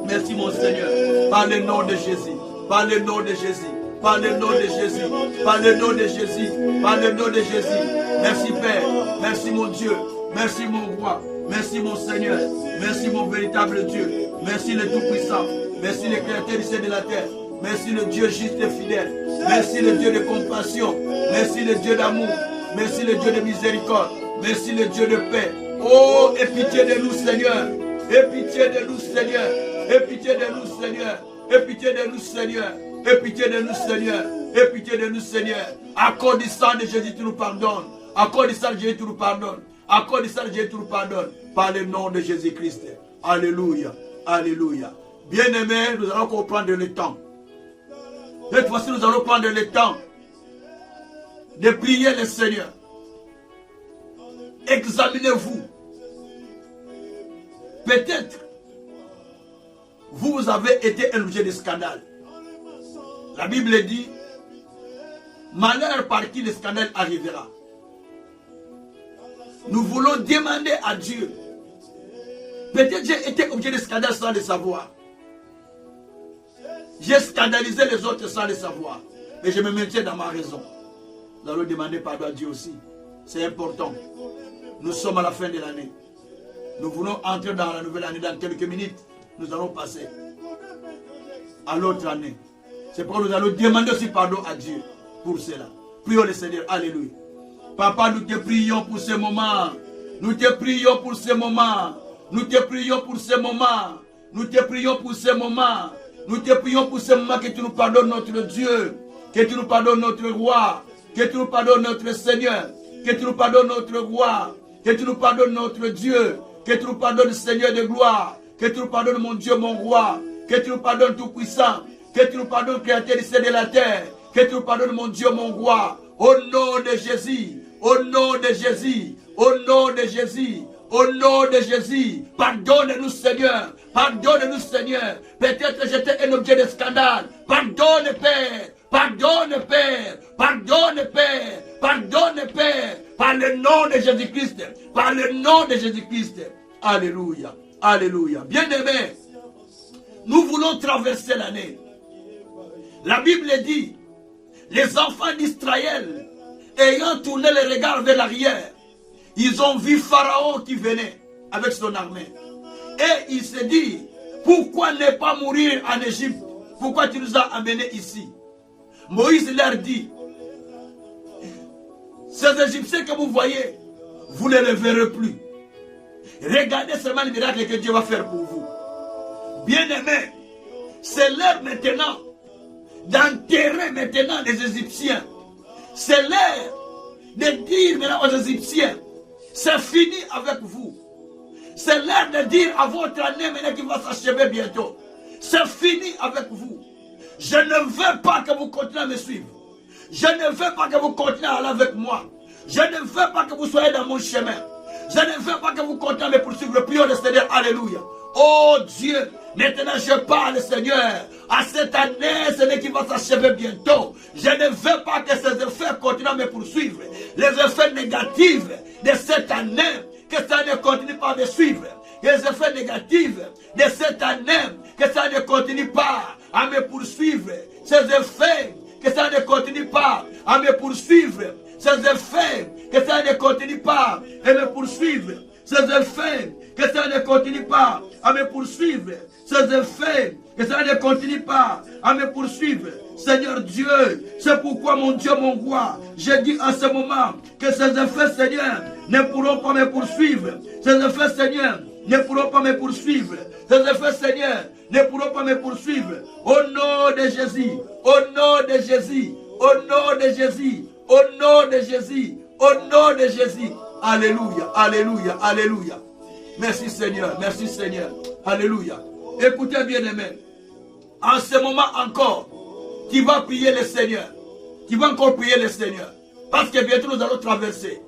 Merci, mon Seigneur. Par le nom de Jésus. Par le nom de Jésus. Par le nom de Jésus, par le nom de Jésus, par le nom de Jésus. Merci Père, merci mon Dieu, merci mon roi, merci mon Seigneur, merci mon véritable Dieu, merci le Tout-Puissant, merci le Créateur du ciel et de la terre, merci le Dieu juste et fidèle, merci le Dieu de compassion, merci le Dieu d'amour, merci le Dieu de miséricorde, merci le Dieu de paix. Oh, aie pitié de nous Seigneur, aie pitié de nous Seigneur, aie pitié de nous Seigneur, aie pitié de nous Seigneur. Aie pitié de nous, Seigneur. Aie pitié de nous, Seigneur. À cause du sang de Jésus, tu nous pardonnes. À cause du sang de Jésus, tu nous pardonnes. À cause du sang de Jésus, tu nous pardonnes. Par le nom de Jésus-Christ. Alléluia. Alléluia. Bien-aimés, nous allons prendre le temps. Cette fois-ci, nous allons prendre le temps de prier le Seigneur. Examinez-vous. Peut-être, vous avez été un objet de scandale. La Bible dit, malheur par qui le scandale arrivera. Nous voulons demander à Dieu. Peut-être j'ai été objet de scandale sans le savoir. J'ai scandalisé les autres sans le savoir. Mais je me maintiens dans ma raison. Nous allons demander pardon à Dieu aussi. C'est important. Nous sommes à la fin de l'année. Nous voulons entrer dans la nouvelle année dans quelques minutes. Nous allons passer à l'autre année. C'est pourquoi nous allons demander aussi pardon à Dieu pour cela. Prions le Seigneur. Alléluia. Papa, nous te prions pour ce moment. Nous te prions pour ce moment. Nous te prions pour ce moment. Nous te prions pour ce moment. Nous te prions pour ce moment que tu nous pardonnes notre Dieu. Que tu nous pardonnes notre roi. Que tu nous pardonnes notre Seigneur. Que tu nous pardonnes notre roi. Que tu nous pardonnes notre Dieu. Que tu nous pardonnes Seigneur de gloire. Que tu nous pardonnes mon Dieu, mon roi. Que tu nous pardonnes tout puissant. Que tu nous pardonnes, Créateur du ciel et de la terre. Que tu nous pardonnes, mon Dieu, mon roi. Au nom de Jésus. Au nom de Jésus. Au nom de Jésus. Au nom de Jésus, pardonne-nous Seigneur, pardonne-nous Seigneur. Peut-être j'étais un objet de scandale. Pardonne Père, pardonne Père, pardonne Père, pardonne Père. Par le nom de Jésus-Christ, par le nom de Jésus-Christ. Alléluia, alléluia. Bien-aimés, nous voulons traverser l'année. La Bible dit, les enfants d'Israël, ayant tourné les regards vers l'arrière, ils ont vu Pharaon qui venait avec son armée. Et il se dit, pourquoi ne pas mourir en Égypte? Pourquoi tu nous as amenés ici? Moïse leur dit, ces Égyptiens que vous voyez, vous ne les verrez plus. Regardez seulement le miracle que Dieu va faire pour vous. Bien-aimés, c'est l'heure maintenant d'enterrer maintenant les Égyptiens. C'est l'heure de dire maintenant aux Égyptiens, c'est fini avec vous. C'est l'heure de dire à votre année maintenant qui va s'achever bientôt, c'est fini avec vous. Je ne veux pas que vous continuez à me suivre. Je ne veux pas que vous continuez à aller avec moi. Je ne veux pas que vous soyez dans mon chemin. Je ne veux pas que vous continuez à me poursuivre. Prions le Seigneur. Alléluia. Oh Dieu, maintenant je parle Seigneur. À cette année, ce n'est qui va s'achever bientôt. Je ne veux pas que ces effets continuent à me poursuivre. Les effets négatifs de cette année, que ça ne continue pas à me suivre. Les effets négatifs de cette année, que ça ne continue pas à me poursuivre. Ces effets, que ça ne continue pas à me poursuivre. Ces effets, que ça ne continue pas à me poursuivre. Ces effets, que ça ne continue pas à me poursuivre. Ces effets, que ça ne continue pas à me poursuivre. Seigneur Dieu, c'est pourquoi mon Dieu, mon roi, j'ai dit en ce moment que ces effets, Seigneur, ne pourront pas me poursuivre. Ces effets, Seigneur, ne pourront pas me poursuivre. Ces effets, Seigneur, ne pourront pas me poursuivre. Au nom de Jésus, au nom de Jésus, au nom de Jésus, au nom de Jésus, au nom de Jésus. Alléluia, alléluia, alléluia. Merci Seigneur, merci Seigneur. Alléluia. Écoutez bien aimés. En ce moment encore, tu vas prier le Seigneur. Tu vas encore prier le Seigneur. Parce que bientôt nous allons traverser.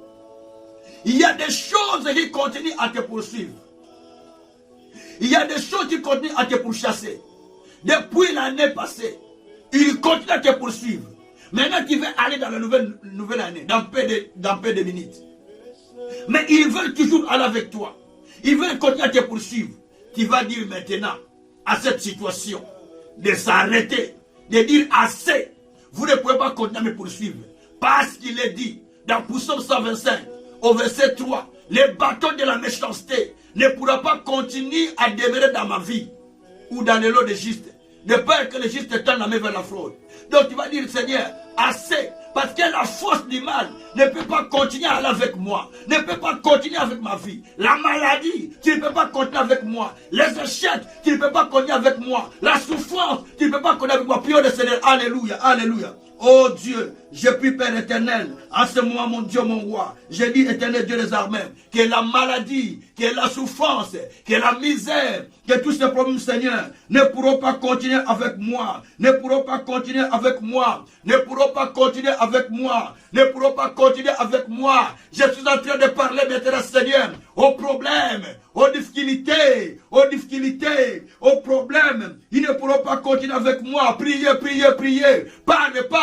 Il y a des choses qui continuent à te poursuivre. Il y a des choses qui continuent à te pourchasser. Depuis l'année passée, ils continuent à te poursuivre. Maintenant, tu veux aller dans la nouvelle année, dans peu de minutes. Mais ils veulent toujours aller avec toi. Ils veulent continuer à te poursuivre. Tu vas dire maintenant à cette situation de s'arrêter, de dire assez. Vous ne pouvez pas continuer à me poursuivre. Parce qu'il est dit dans Psaume 125, au verset 3, les bâtons de la méchanceté ne pourront pas continuer à demeurer dans ma vie ou dans les lots de juste. De peur que les justes tendent la main vers la fraude. Donc tu vas dire, Seigneur, assez. Parce que la force du mal ne peut pas continuer à aller avec moi. Ne peut pas continuer avec ma vie. La maladie, tu ne peux pas continuer avec moi. Les échecs, tu ne peux pas continuer avec moi. La souffrance, tu ne peux pas continuer avec moi. Prions le Seigneur. Alléluia, alléluia. Oh Dieu, je prie Père éternel, en ce moment mon Dieu, mon roi, je dis éternel Dieu des armées, que la maladie, que la souffrance, que la misère, que tous ces problèmes Seigneur, ne pourront pas continuer avec moi, ne pourront pas continuer avec moi, ne pourront pas continuer avec moi, ne pourront pas continuer avec moi. Je suis en train de parler maintenant Seigneur, aux problèmes, aux difficultés, aux problèmes, ils ne pourront pas continuer avec moi. Priez, priez, priez, parle.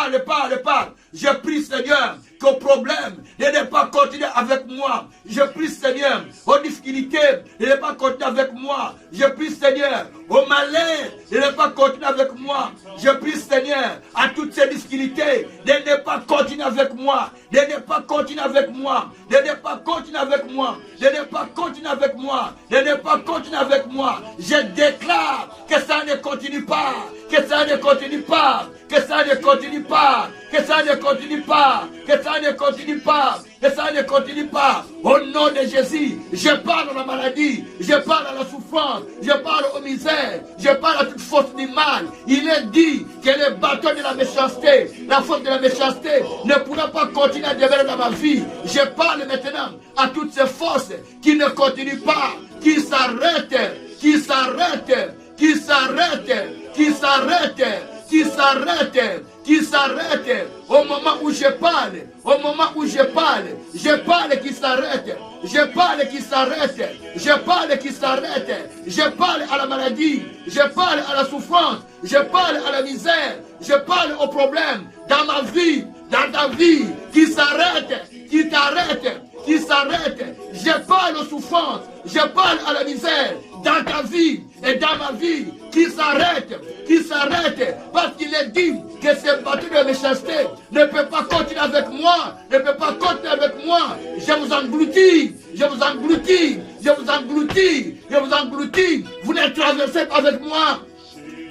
Je prie Seigneur qu'aux problèmes ne pas continuer avec moi. Je prie Seigneur aux difficultés ne pas continuer avec moi. Je prie Seigneur au malheur ne pas continuer avec moi. Je prie Seigneur à toutes ces difficultés de ne pas continuer avec moi. De ne pas continuer avec moi. De ne pas continuer avec moi. De ne pas continuer avec moi. De ne pas continuer avec moi. Je déclare que ça ne continue pas. Que ça ne continue pas. Que ça ne continue pas. Que ça ne continue pas. Que ça ne continue pas. Que ça ne continue pas. Au nom de Jésus, je parle à la maladie. Je parle à la souffrance. Je parle aux misères. Je parle à toute force du mal. Il est dit que le bâton de la méchanceté, la force de la méchanceté ne pourra pas continuer à demeurer dans ma vie. Je parle maintenant à toutes ces forces qui ne continuent pas, qui s'arrêtent, qui s'arrêtent, qui s'arrêtent, qui s'arrêtent, qui s'arrêtent, qui s'arrêtent au moment où je parle, Au moment où je parle qui s'arrête. Je parle qui s'arrête. Je parle qui s'arrête. Je parle à la maladie. Je parle à la souffrance. Je parle à la misère. Je parle aux problèmes dans ma vie, dans ta vie, qui s'arrête, qui t'arrête, qui s'arrête. Je parle aux souffrances. Je parle à la misère dans ta vie et dans ma vie, qui s'arrête, parce qu'il est dit que ce bateau de méchanceté ne peut pas continuer avec moi, ne peut pas continuer avec moi. Je vous engloutis, je vous engloutis, je vous engloutis, je vous engloutis. Vous ne traversez pas avec moi.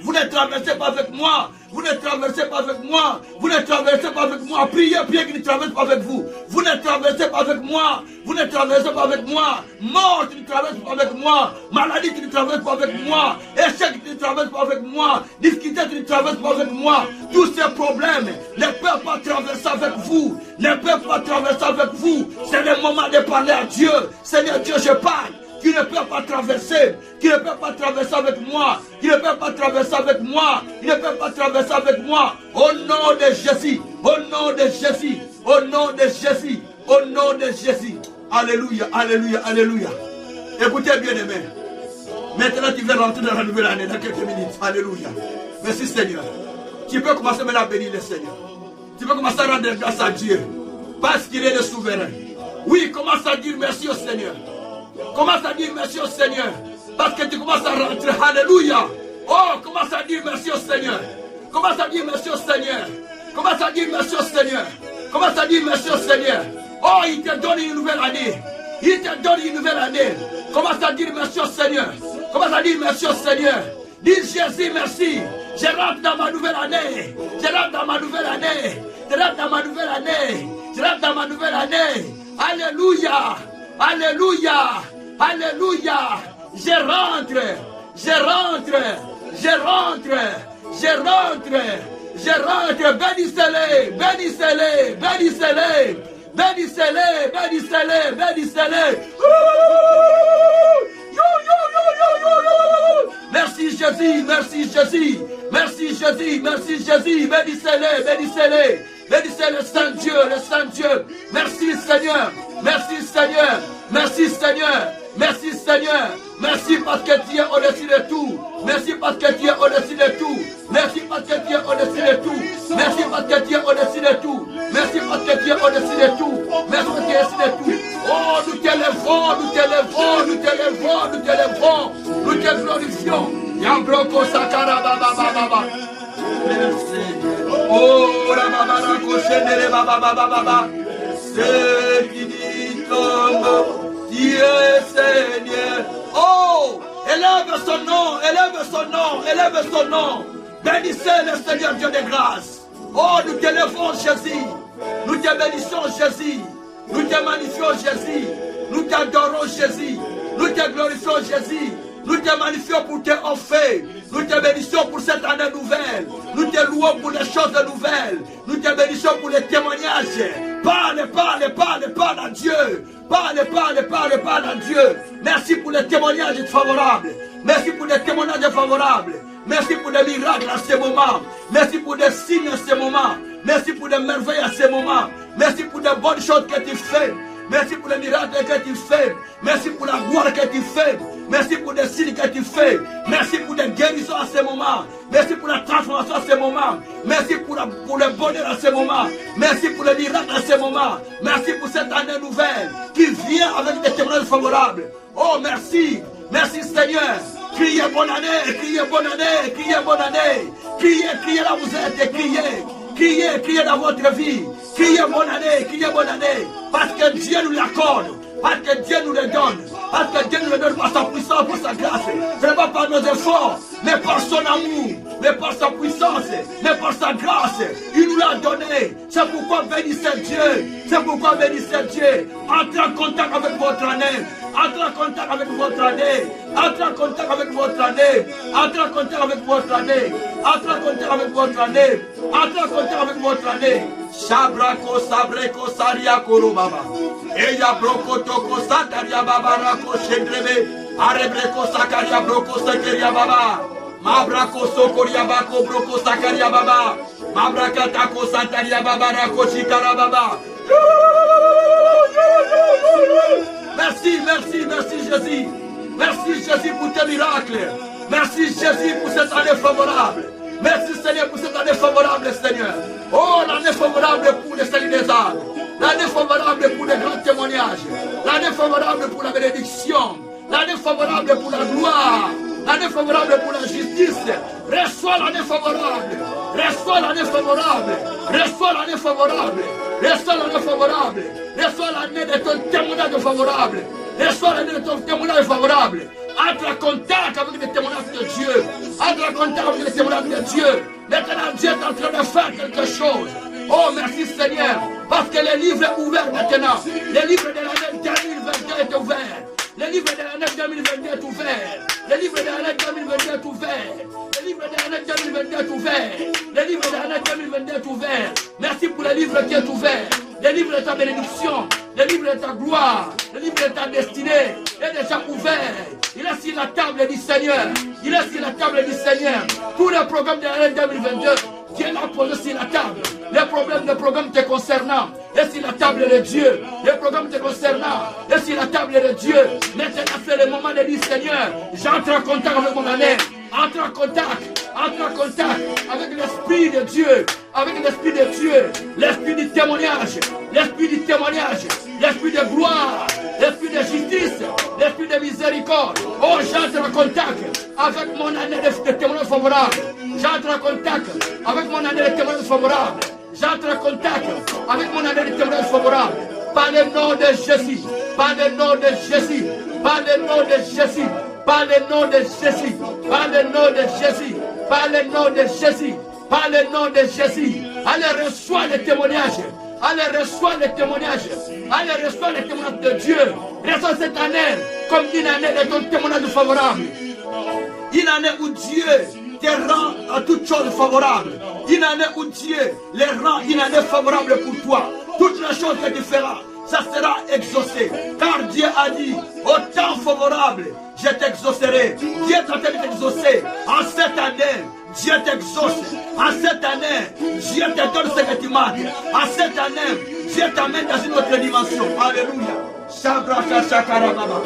Vous ne traversez pas avec moi. Vous ne traversez pas avec moi. Vous ne traversez pas avec moi. Priez, priez qu'il ne traverse pas avec vous. Vous ne traversez pas avec moi. Vous ne traversez pas avec moi. Mort, tu ne traverses pas avec moi. Maladie, tu ne traverses pas avec moi. Échec, tu ne traverses pas avec moi. Difficulté, tu ne traverses pas avec moi. Tous ces problèmes ne peuvent pas traverser avec vous. Ne peuvent pas traverser avec vous. C'est le moment de parler à Dieu. Seigneur Dieu, je parle. Qui ne peut pas traverser, qui ne peut pas traverser avec moi, qui ne peut pas traverser avec moi, qui ne peut pas traverser avec moi, au nom de Jésus, au nom de Jésus, au nom de Jésus, au nom de Jésus. Alléluia, alléluia, alléluia. Écoutez bien aimé. Maintenant tu vas rentrer dans la nouvelle année dans quelques minutes. Alléluia. Merci Seigneur. Tu peux commencer maintenant à bénir le Seigneur. Tu peux commencer à rendre grâce à Dieu. Parce qu'il est le souverain. Oui, commence à dire merci au Seigneur. Commence à dire merci au Seigneur. Parce que tu commences à rentrer. Alléluia. Oh, commence à dire merci au Seigneur. Commence à dire merci au Seigneur. Commence à dire merci au Seigneur. Commence à dire merci au Seigneur. Oh, il te donne une nouvelle année. Il te donne une nouvelle année. Commence à dire merci au Seigneur. Commence à dire merci au Seigneur. Dis Jésus merci. Je rentre dans ma nouvelle année. Je rentre dans ma nouvelle année. Je rentre dans ma nouvelle année. Je rentre dans ma nouvelle année. Alléluia. Alléluia. Alléluia. Je rentre. Je rentre. Je rentre. Je rentre. Je rentre. Bénissez-les. Bénissez-les. Bénissez-les. Bénissez-les. Bénissez-les. Bénissez-les. Merci Jésus. Merci Jésus. Merci Jésus. Merci Jésus. Bénissez-les. Bénissez-les. Bénissez le Saint-Dieu, le Saint-Dieu. Merci Seigneur. Merci Seigneur. Merci Seigneur. Merci Seigneur. Merci parce que tu es au-dessus de tout. Merci parce que tu es au-dessus de tout. Merci parce que tu es au-dessus de tout. Merci parce que tu es au-dessus de tout. Merci parce que tu es au-dessus de tout. Merci parce que tu es au-dessus de tout. Oh, nous t'élèvons, nous t'élèvons, nous t'élèvons, nous t'élèvons. Nous te glorifions. Yambroko sakara baba baba. Oh, la baba la cochenne, baba baba baba. C'est fini comme Dieu Seigneur. Oh, élève son nom, élève son nom, élève son nom. Bénissez le Seigneur Dieu de grâce. Oh, nous t'élèvons Jésus. Nous te bénissons Jésus. Nous te magnifions Jésus. Nous t'adorons Jésus. Nous te glorifions Jésus. Nous te magnifions pour tes offres. Nous te bénissons pour cette année nouvelle. Nous te louons pour les choses nouvelles. Nous te bénissons pour les témoignages. Parle, parle, parle, parle à Dieu. Parle, parle, parle, parle à Dieu. Merci pour les témoignages favorables. Merci pour les témoignages favorables. Merci pour les miracles à ce moment. Merci pour des signes à ce moment. Merci pour des merveilles à ce moment. Merci pour des bonnes choses que tu fais. Merci pour les miracles que tu fais. Merci pour la gloire que tu fais. Merci pour les signes que tu fais. Merci pour les guérisons à ce moment. Merci pour la transformation à ce moment. Merci pour le bonheur à ce moment. Merci pour les miracles à ce moment. Merci pour cette année nouvelle qui vient avec des témoignages favorables. Oh, merci. Merci Seigneur. Criez bonne année, criez bonne année, criez bonne année. Criez, criez là où vous êtes, criez. Criez, criez dans votre vie. Criez bonne année. Parce que Dieu nous l'accorde. Parce que Dieu nous le donne. Parce que Dieu nous le donne par sa puissance, par sa grâce. Ce n'est pas par nos efforts, mais par son amour, mais par sa puissance, mais par sa grâce. Il nous l'a donné. C'est pourquoi bénissez Dieu. C'est pourquoi bénissez Dieu. Entrez en contact avec votre année. Entrez en contact avec votre année. Entrez en contact avec votre année. Entrez en contact avec votre année. Entrez en contact avec votre année. Entrez en contact avec votre année. Shabrako sabreko saria koro baba. Eya broko toko sataria baba rako shendrebe. Arebreko sakaria broko sakeria baba. Mabrako sokoria bako broko sakaria baba. Mabrakatako santaria baba rako shikara baba. Merci, merci, merci Jésus. Merci Jésus pour tes miracles. Merci Jésus pour cette année favorable. Merci Seigneur pour cette année favorable, Seigneur. Oh, l'année favorable pour le salut des âmes. L'année favorable pour les grands témoignages. L'année favorable pour la bénédiction. L'année favorable pour la gloire. L'année favorable pour la justice. Reçois l'année favorable. Reçois l'année favorable. Reçois l'année favorable. Reçois l'année favorable. Reçois l'année de ton témoignage favorable. Reçois l'année de ton témoignage favorable. Entre en contact avec les témoignages de Dieu. Entre en contact avec les témoignages de Dieu. Maintenant, Dieu est en train de faire quelque chose. Oh, merci Seigneur. Parce que le livre est ouvert maintenant. Le livre de l'année 2022 est ouvert. Le livre de l'année 2022 est ouvert. Le livre de l'année 2022 est ouvert. Le livre de l'année 2022 est ouvert. Le livre de l'année 2022 est ouvert. Merci pour le livre qui est ouvert. Le livre de ta bénédiction. Le livre de ta gloire. Le livre de ta destinée est déjà ouvert. Il est sur la table du Seigneur. Il est sur la table du Seigneur. Tous les programmes de l'année 2022, Dieu l'a posé sur la table. Les programmes te concernant est sur la table de Dieu. Les programmes te concernant est sur la table de Dieu. Maintenant, c'est le moment de dire Seigneur, j'entre en contact avec mon année. Entre en contact avec l'Esprit de Dieu, avec l'Esprit de Dieu, l'Esprit du témoignage, l'Esprit du témoignage, l'Esprit de gloire, l'Esprit de justice, l'Esprit de miséricorde. Oh, j'entre en contact avec mon année de témoignage favorable. J'entre en contact avec mon année de témoignage favorable. J'entre en contact avec mon année de témoignage favorable. Par le nom de Jésus, par le nom de Jésus, par le nom de Jésus. Par le nom de Jésus, par le nom de Jésus, par le nom de Jésus, par le nom de Jésus. Allez, reçois les témoignages. Allez, reçois les témoignages. Allez, reçois les témoignages de Dieu. Reçois cette année comme une année de ton témoignage favorable. Une année où Dieu te rend à toutes choses favorables. Une année où Dieu les rend une année favorable pour toi. Toutes les choses que tu feras, ça sera exaucé. Car Dieu a dit, au temps favorable, je t'exaucerai. Dieu t'a t'exaucer. En cette année, Dieu t'exauce. En cette année, Dieu te donne ce que tu manques. En cette année, Dieu t'amène dans une autre dimension. Alléluia. Shabraka Shakarababa.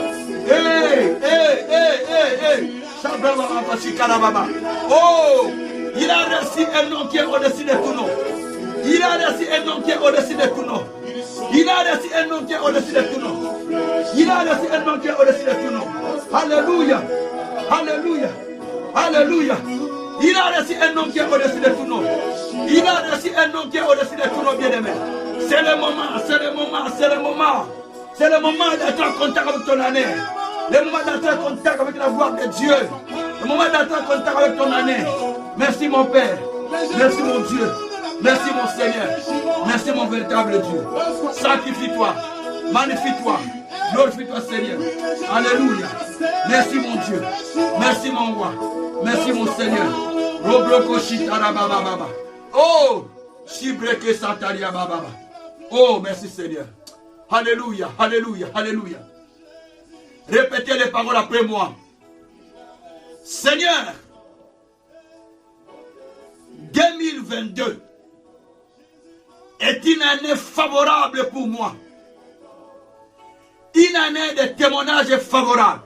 Hey, hey, hey, hey, hey. Shabraka Shakarababa. Oh, il a reçu un nom qui est au-dessus de tout nom. Il a reçu un nom qui est au-dessus de tout nom. Il a reçu un nom qui est au-dessus de tout nom. Il a reçu un nom qui est au-dessus de tout nom. Alléluia. Alléluia. Alléluia. Il a reçu un nom qui est au-dessus de tout nom. Il a reçu un nom qui est au-dessus de tout nom, bien-aimé. C'est le moment, c'est le moment, c'est le moment. C'est le moment d'être en contact avec ton année. Le moment d'être en contact avec la voix de Dieu. Le moment d'être en contact avec ton année. Merci mon Père. Merci mon Dieu. Merci mon Seigneur. Merci mon véritable Dieu. Sanctifie-toi. Magnifie-toi. Glorifie-toi Seigneur. Alléluia. Merci mon Dieu. Merci mon roi. Merci mon Seigneur. Oh, Shibreke Santaria Baba. Oh, merci Seigneur. Alléluia, alléluia, alléluia. Répétez les paroles après moi. Seigneur, 2022 est une année favorable pour moi. Une année de témoignage favorable.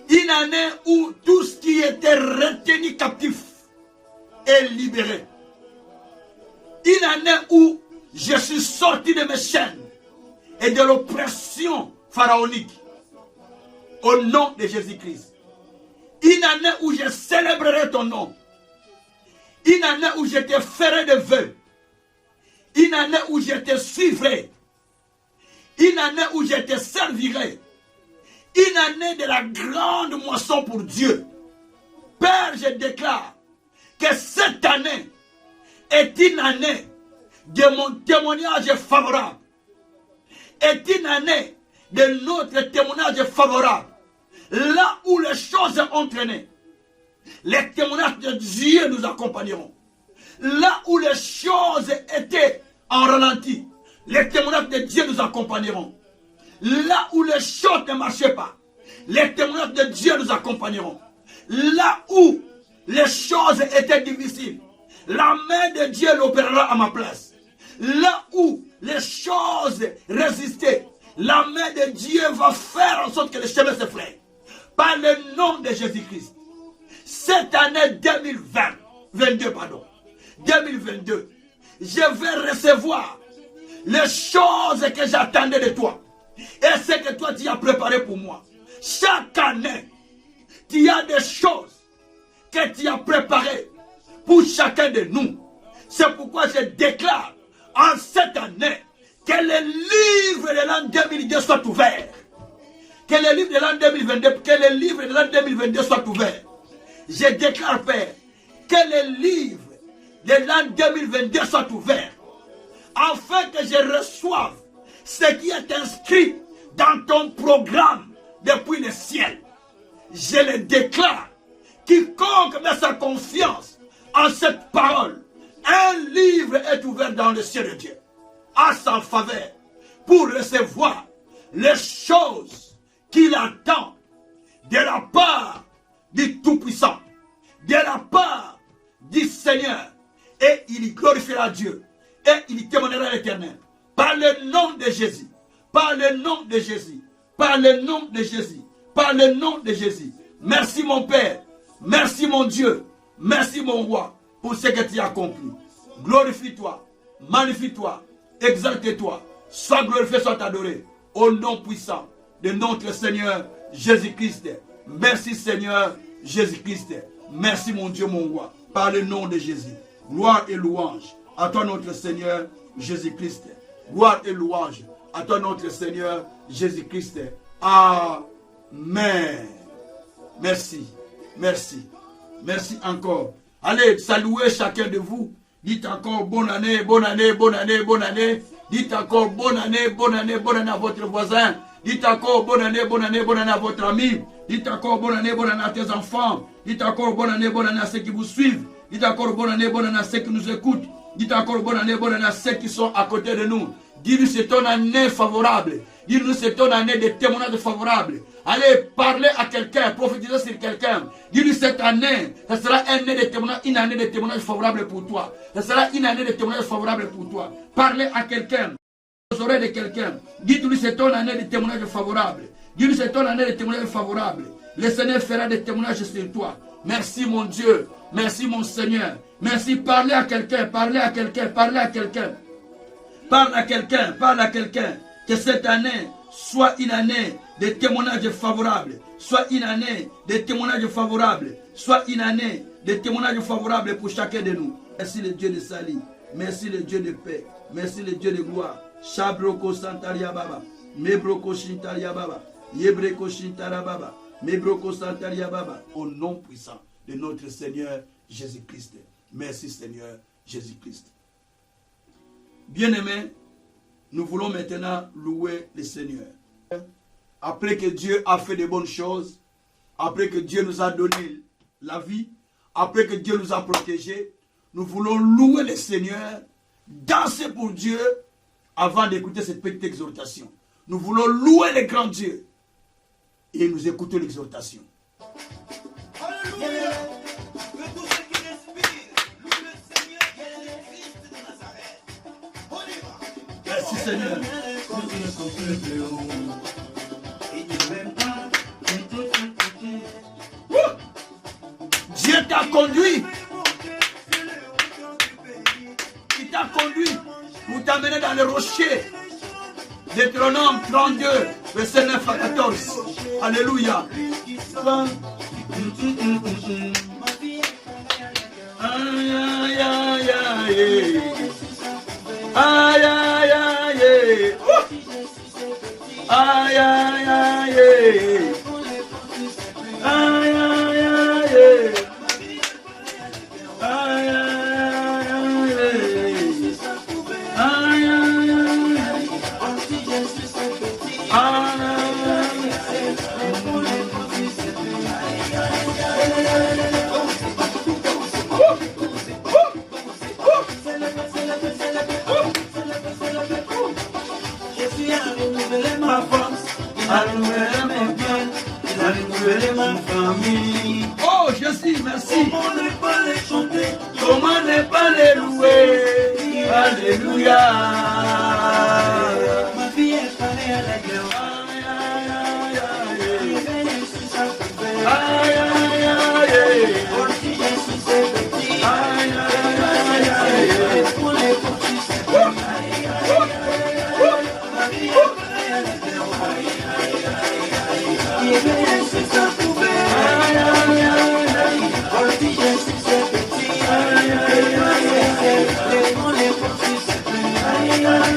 Une année où tout ce qui était retenu captif est libéré. Une année où je suis sorti de mes chaînes et de l'oppression pharaonique. Au nom de Jésus-Christ. Une année où je célébrerai ton nom. Une année où je te ferai de vœux. Une année où je te suivrai. Une année où je te servirai. Une année de la grande moisson pour Dieu. Père, je déclare que cette année est une année de mon témoignage favorable. Est une année de notre témoignage favorable. Là où les choses ont traîné, les témoignages de Dieu nous accompagneront. Là où les choses étaient en ralenti, les témoignages de Dieu nous accompagneront. Là où les choses ne marchaient pas, les témoignages de Dieu nous accompagneront. Là où les choses étaient difficiles, la main de Dieu l'opérera à ma place. là où les choses résistaient, la main de Dieu va faire en sorte que les chemins se frayent. Par le nom de Jésus-Christ. Cette année 2022, 2022, je vais recevoir les choses que j'attendais de toi. Et ce que toi tu as préparé pour moi. Chaque année, tu as des choses que tu as préparées pour chacun de nous. C'est pourquoi je déclare en cette année que le livre de l'an 2022 soit ouvert. Que le livre de l'an 2022, que le livre de l'an 2022 soit ouvert. Je déclare, Père, que le livre de l'an 2022 soit ouvert. Afin que je reçoive ce qui est inscrit dans ton programme depuis le ciel. Je le déclare. Quiconque met sa confiance en cette parole, un livre est ouvert dans le ciel de Dieu à sa faveur pour recevoir les choses qu'il attend de la part du Tout-Puissant, de la part du Seigneur. Et il glorifiera Dieu et il témoignera l'Éternel par le nom de Jésus, par le nom de Jésus, par le nom de Jésus, par le nom de Jésus. Merci mon Père, merci mon Dieu, merci mon Roi pour ce que tu as accompli. Glorifie-toi, magnifie-toi, exalte-toi, sois glorifié, sois adoré au nom puissant de notre Seigneur Jésus-Christ. Merci Seigneur Jésus-Christ. Merci mon Dieu, mon Roi, par le nom de Jésus. Gloire et louange à toi notre Seigneur Jésus-Christ. Gloire et louange à toi notre Seigneur Jésus-Christ. Amen. Merci, merci, merci encore. Allez, saluez chacun de vous. Dites encore bonne année, bonne année, bonne année, bonne année. Dites encore bonne année, bonne année, bonne année à votre voisin. Dites encore bonne année, bonne année, bonne année à votre ami. Dites encore bonne année à tes enfants. Dites encore bonne année à ceux qui vous suivent. Dites encore bonne année à ceux qui nous écoutent. Dites encore bonne année à ceux qui sont à côté de nous. Dis-nous c'est ton année favorable. Dis-nous c'est ton année de témoignages favorables. Allez parler à quelqu'un, prophétiser sur quelqu'un. Dis-lui cette année, ce sera une année de témoignage favorable pour toi. Ce sera une année de témoignage favorable pour toi. Parlez à quelqu'un, aux oreilles de quelqu'un. Dis-lui c'est ton année de témoignage favorable. Dis-lui c'est ton année de témoignage favorable. Le Seigneur fera des témoignages sur toi. Merci mon Dieu, merci mon Seigneur. Merci, parlez à quelqu'un, parlez à quelqu'un, parlez à quelqu'un. Parle à quelqu'un, parle à quelqu'un. Que cette année soit une année de témoignages favorables. Soit une année de témoignages favorables. Soit une année de témoignages favorables pour chacun de nous. Merci le Dieu de salut. Merci le Dieu de paix. Merci le Dieu de gloire. Shabroko Santaria Baba. Mebroko Shintaria Baba. Yebreko Shintara Baba. Mebroko Santaria Baba. Au nom puissant de notre Seigneur Jésus-Christ. Merci Seigneur Jésus-Christ. Bien-aimés, nous voulons maintenant louer le Seigneur. Après que Dieu a fait de bonnes choses, après que Dieu nous a donné la vie, après que Dieu nous a protégés, nous voulons louer le Seigneur, danser pour Dieu avant d'écouter cette petite exhortation. Nous voulons louer le grand Dieu et nous écouter l'exhortation. Alléluia. Que tous ceux qui respirent louent le Seigneur Jésus-Christ de Nazareth. On y va. Merci Seigneur. Dieu t'a conduit. Il t'a conduit pour t'amener dans le rocher. Deutéronome 32, verset 9 à 14. Alléluia. Aïe, aïe, aïe, aïe. Aïe, aïe, aïe. Aïe, aïe, aïe. Aïe, aïe, aïe. Aïe, ma famille. Oh Jésus, merci. Comment ne pas les chanter? Comment ne pas les louer? Alléluia. Ma vie est parée à la guerre. Aïe, aïe, aïe. Pour si je suis petit. Aïe, aïe, aïe. Pour les petits, c'est pas. Ma vie est parée à la guerre. Il est si ça pouvait. Pour si je suis petit. Pour les petits, c'est pas.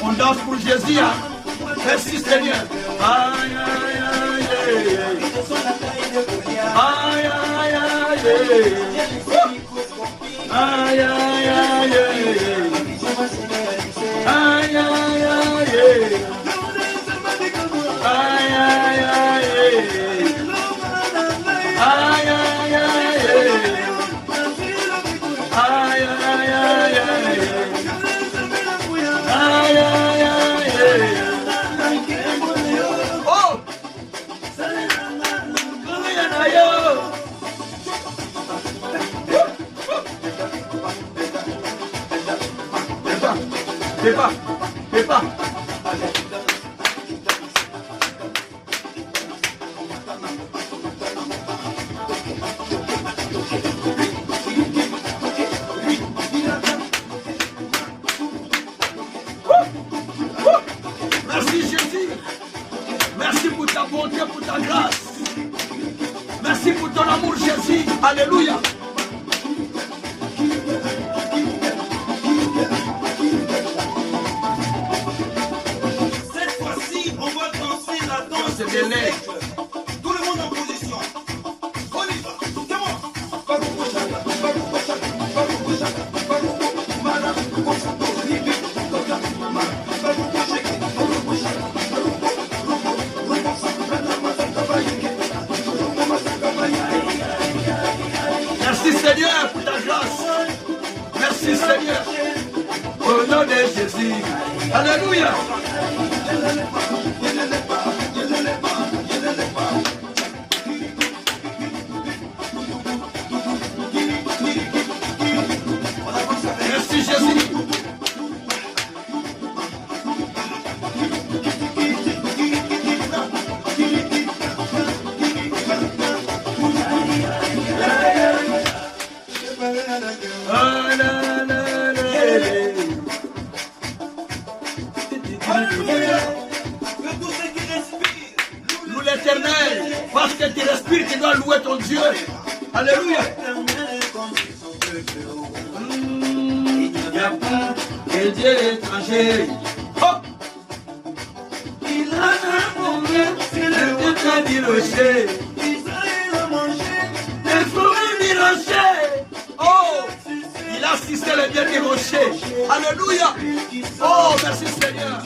On danse pour Jésus, hein? Merci Seigneur. Aïe, aïe, aïe, aïe. Aïe, aïe, aïe, aïe. Aïe, aïe, aïe, aïe. Aïe, aïe, aïe. Aïe, aïe, aïe. Aïe, aïe, aïe. Aïe, aïe, aïe. Aïe, aïe, aïe. Oh! Débat, débat. Merci Jésus. Merci pour ta bonté, pour ta grâce. Merci pour ton amour Jésus. Alléluia. Cette fois-ci, on va danser la danse C'est des des neiges. neiges. Tout le monde en position. On y va. Merci Seigneur pour ta grâce. Merci Seigneur. Au nom de Jésus. Alléluia. Merci Jésus. Ah, la, la, la, la. Alléluia. Que tous ceux qui respirent Loue l'Éternel. Parce que tu respires, tu dois louer ton Dieu. Alléluia. Il n'y a pas que Dieu étranger. Oh! Il en a mangé, c'est le bouton du rocher. Israël a mangé. Les fruits du rocher. Oh! Il a assisté le bien du rocher. Alléluia. Oh, merci Seigneur.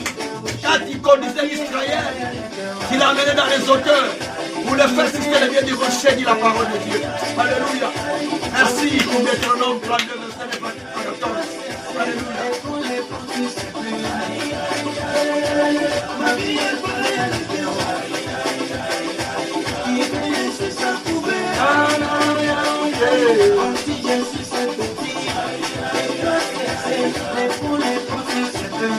Quand il conduisait Israël, il l'a amené dans les hauteurs pour le faire assister le bien du rocher, dit la parole de Dieu. Alléluia. Merci pour Deutéronome 32, verset 14. Alléluia. Ma vie est parée à la guerre. Il est si ça pouvait. Comme si je suis ce petit. Mais pour les petits, c'est peu.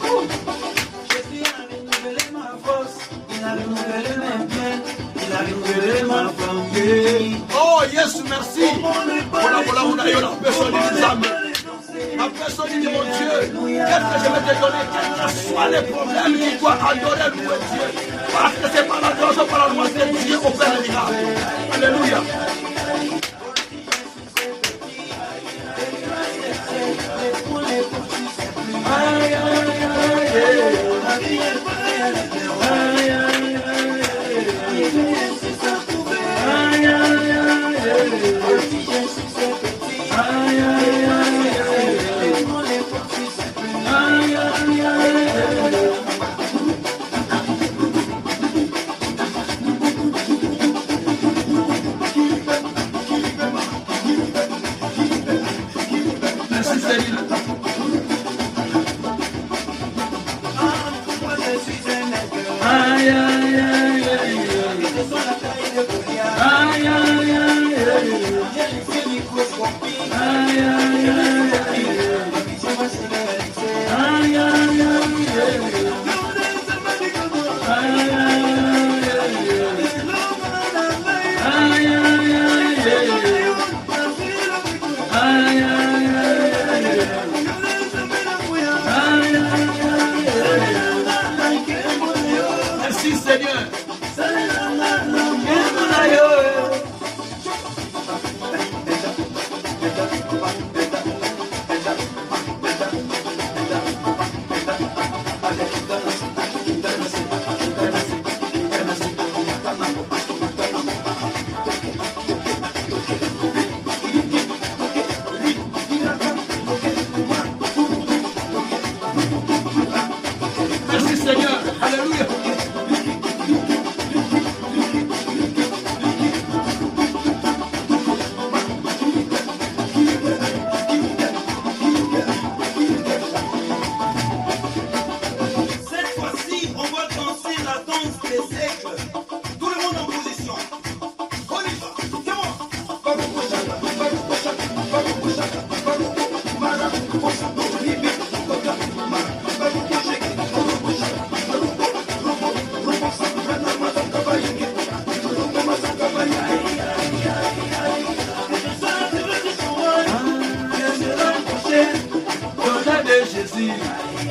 Jésus a renouvelé ma force. Il a renouvelé mes biens. Il a renouvelé ma famille. Oh, Yesu, merci. Voilà, on a eu la personne des âmes. La personne dit, mon Dieu, qu'est-ce que je vais te donner? Quels que soient les problèmes, tu dois adorer, louer Dieu. Parce que c'est par la grâce, par la loi que Dieu opère les miracles. Alléluia. Aïe, aïe, aïe, aïe, aïe,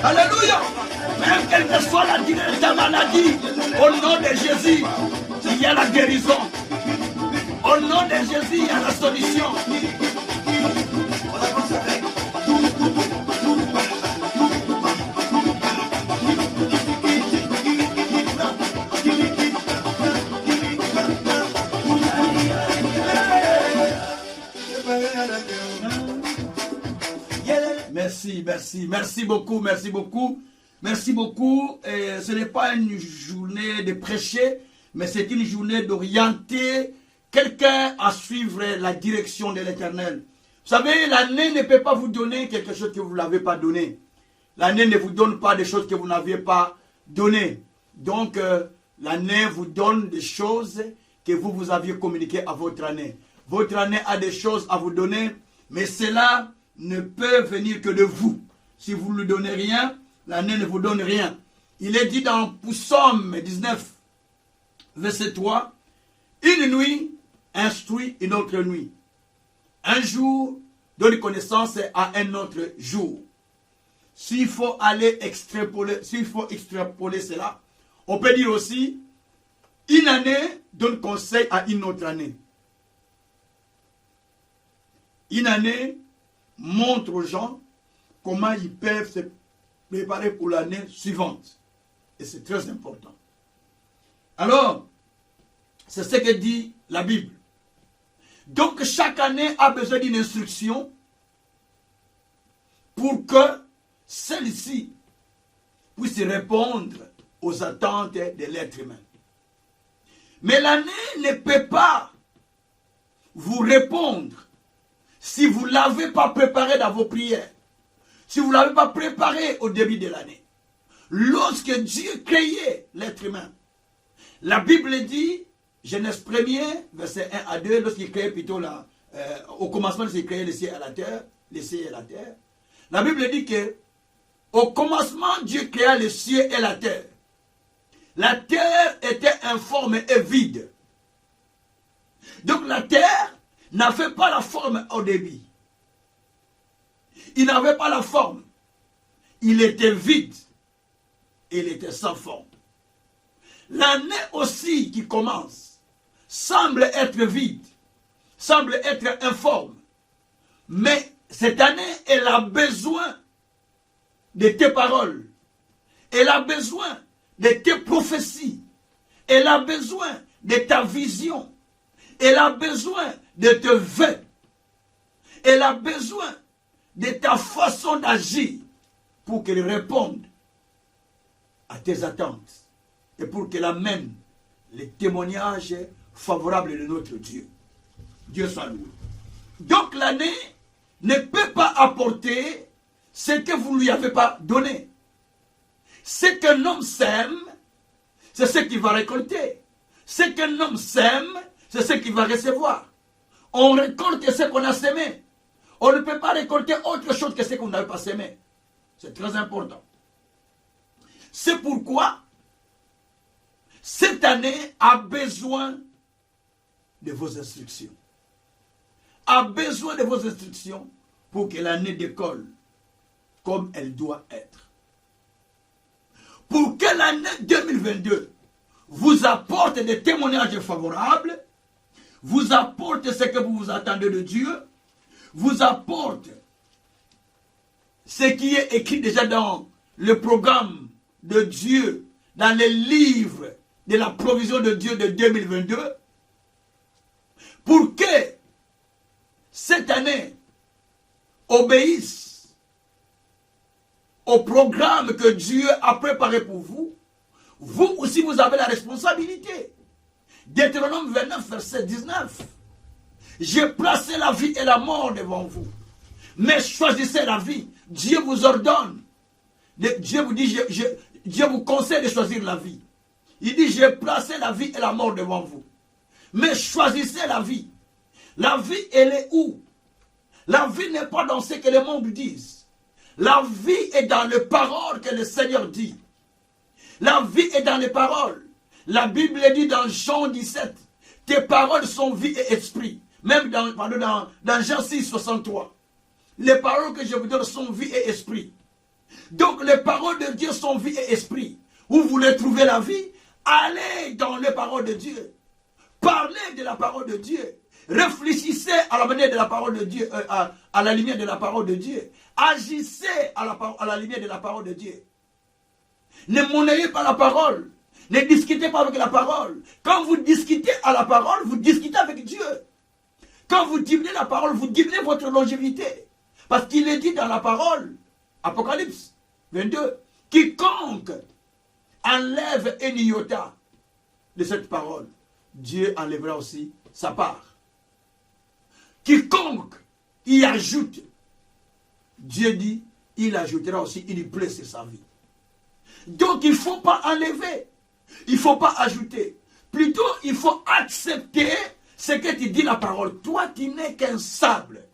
Alléluia. Même quelle que soit ta maladie, au nom de Jésus, il y a la guérison. Au nom de Jésus, il y a la solution. Merci beaucoup. Merci beaucoup. Ce n'est pas une journée de prêcher, mais c'est une journée d'orienter quelqu'un à suivre la direction de l'Éternel. Vous savez, l'année ne peut pas vous donner quelque chose que vous ne l'avez pas donné. L'année ne vous donne pas des choses que vous n'aviez pas données. Donc, l'année vous donne des choses que vous aviez communiquées à votre année. Votre année a des choses à vous donner, mais cela ne peut venir que de vous. Si vous ne lui donnez rien, l'année ne vous donne rien. Il est dit dans Psaume 19, verset 3, « Une nuit instruit une autre nuit. Un jour donne connaissance à un autre jour. » S'il faut extrapoler cela, on peut dire aussi, une année donne conseil à une autre année. Une année montre aux gens comment ils peuvent se préparer pour l'année suivante. Et c'est très important. Alors, c'est ce que dit la Bible. Donc, chaque année a besoin d'une instruction pour que celle-ci puisse répondre aux attentes de l'être humain. Mais l'année ne peut pas vous répondre si vous ne l'avez pas préparé dans vos prières, si vous ne l'avez pas préparé au début de l'année. Lorsque Dieu créait l'être humain, la Bible dit, Genèse 1er, verset 1 à 2, lorsqu'il créait plutôt au commencement, lorsqu'il créait les cieux et la terre, la Bible dit que au commencement, Dieu créa les cieux et la terre. La terre était informe et vide. Donc la terre n'avait pas la forme au début. Il n'avait pas la forme. Il était vide. Il était sans forme. L'année aussi qui commence semble être vide, semble être informe. Mais cette année, elle a besoin de tes paroles. Elle a besoin de tes prophéties. Elle a besoin de ta vision. Elle a besoin de tes vœux. Elle a besoin de ta façon d'agir pour qu'elle réponde à tes attentes et pour qu'elle amène les témoignages favorables de notre Dieu. Dieu soit loué. Donc l'année ne peut pas apporter ce que vous ne lui avez pas donné. Ce qu'un homme sème, c'est ce qu'il va récolter. Ce qu'un homme sème, c'est ce qu'il va recevoir. On récolte ce qu'on a sémé. On ne peut pas récolter autre chose que ce qu'on n'avait pas sémé. C'est très important. C'est pourquoi cette année a besoin de vos instructions. A besoin de vos instructions pour que l'année décolle comme elle doit être. Pour que l'année 2022 vous apporte des témoignages favorables, vous apporte ce que vous attendez de Dieu, vous apporte ce qui est écrit déjà dans le programme de Dieu, dans les livres de la provision de Dieu de 2022, pour que cette année obéisse au programme que Dieu a préparé pour vous. Vous aussi, vous avez la responsabilité. Deutéronome 29, verset 19. J'ai placé la vie et la mort devant vous. Mais choisissez la vie. Dieu vous ordonne. Dieu vous dit, Dieu vous conseille de choisir la vie. Il dit, j'ai placé la vie et la mort devant vous. Mais choisissez la vie. La vie, elle est où? La vie n'est pas dans ce que le monde dit. La vie est dans les paroles que le Seigneur dit. La vie est dans les paroles. La Bible dit dans Jean 17, tes paroles sont vie et esprit. Même dans Jean 6, 63. Les paroles que je vous donne sont vie et esprit. Donc les paroles de Dieu sont vie et esprit. Vous voulez trouver la vie? Allez dans les paroles de Dieu. Parlez de la parole de Dieu. Réfléchissez à la manière de la parole de Dieu, à la lumière de la parole de Dieu. Agissez à la lumière de la parole de Dieu. Ne monnayez pas la parole. Ne discutez pas avec la parole. Quand vous discutez à la parole, vous discutez avec Dieu. Quand vous diminuez la parole, vous diminuez votre longévité. Parce qu'il est dit dans la parole, Apocalypse 22, quiconque enlève un iota de cette parole, Dieu enlèvera aussi sa part. Quiconque y ajoute, Dieu dit, il ajoutera aussi une plaie sur sa vie. Donc il ne faut pas enlever, il ne faut pas ajouter. Plutôt, il faut accepter ce que tu dis la parole. Toi, tu n'es qu'un sable.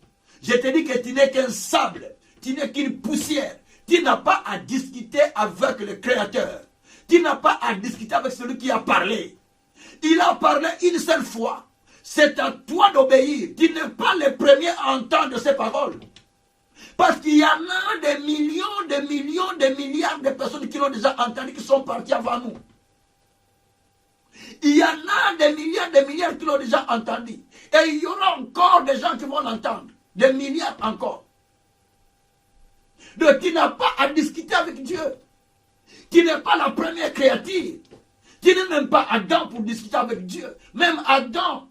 Je te dis que tu n'es qu'un sable, tu n'es qu'une poussière. Tu n'as pas à discuter avec le Créateur. Tu n'as pas à discuter avec celui qui a parlé. Il a parlé une seule fois. C'est à toi d'obéir. Tu n'es pas le premier à entendre ces paroles. Parce qu'il y en a des millions, des milliards de personnes qui l'ont déjà entendu, qui sont partis avant nous. Il y en a des milliards qui l'ont déjà entendu. Et il y aura encore des gens qui vont l'entendre. Des milliards encore. Donc tu n'as pas à discuter avec Dieu. Tu n'es pas la première créature. Tu n'es même pas Adam pour discuter avec Dieu. Même Adam,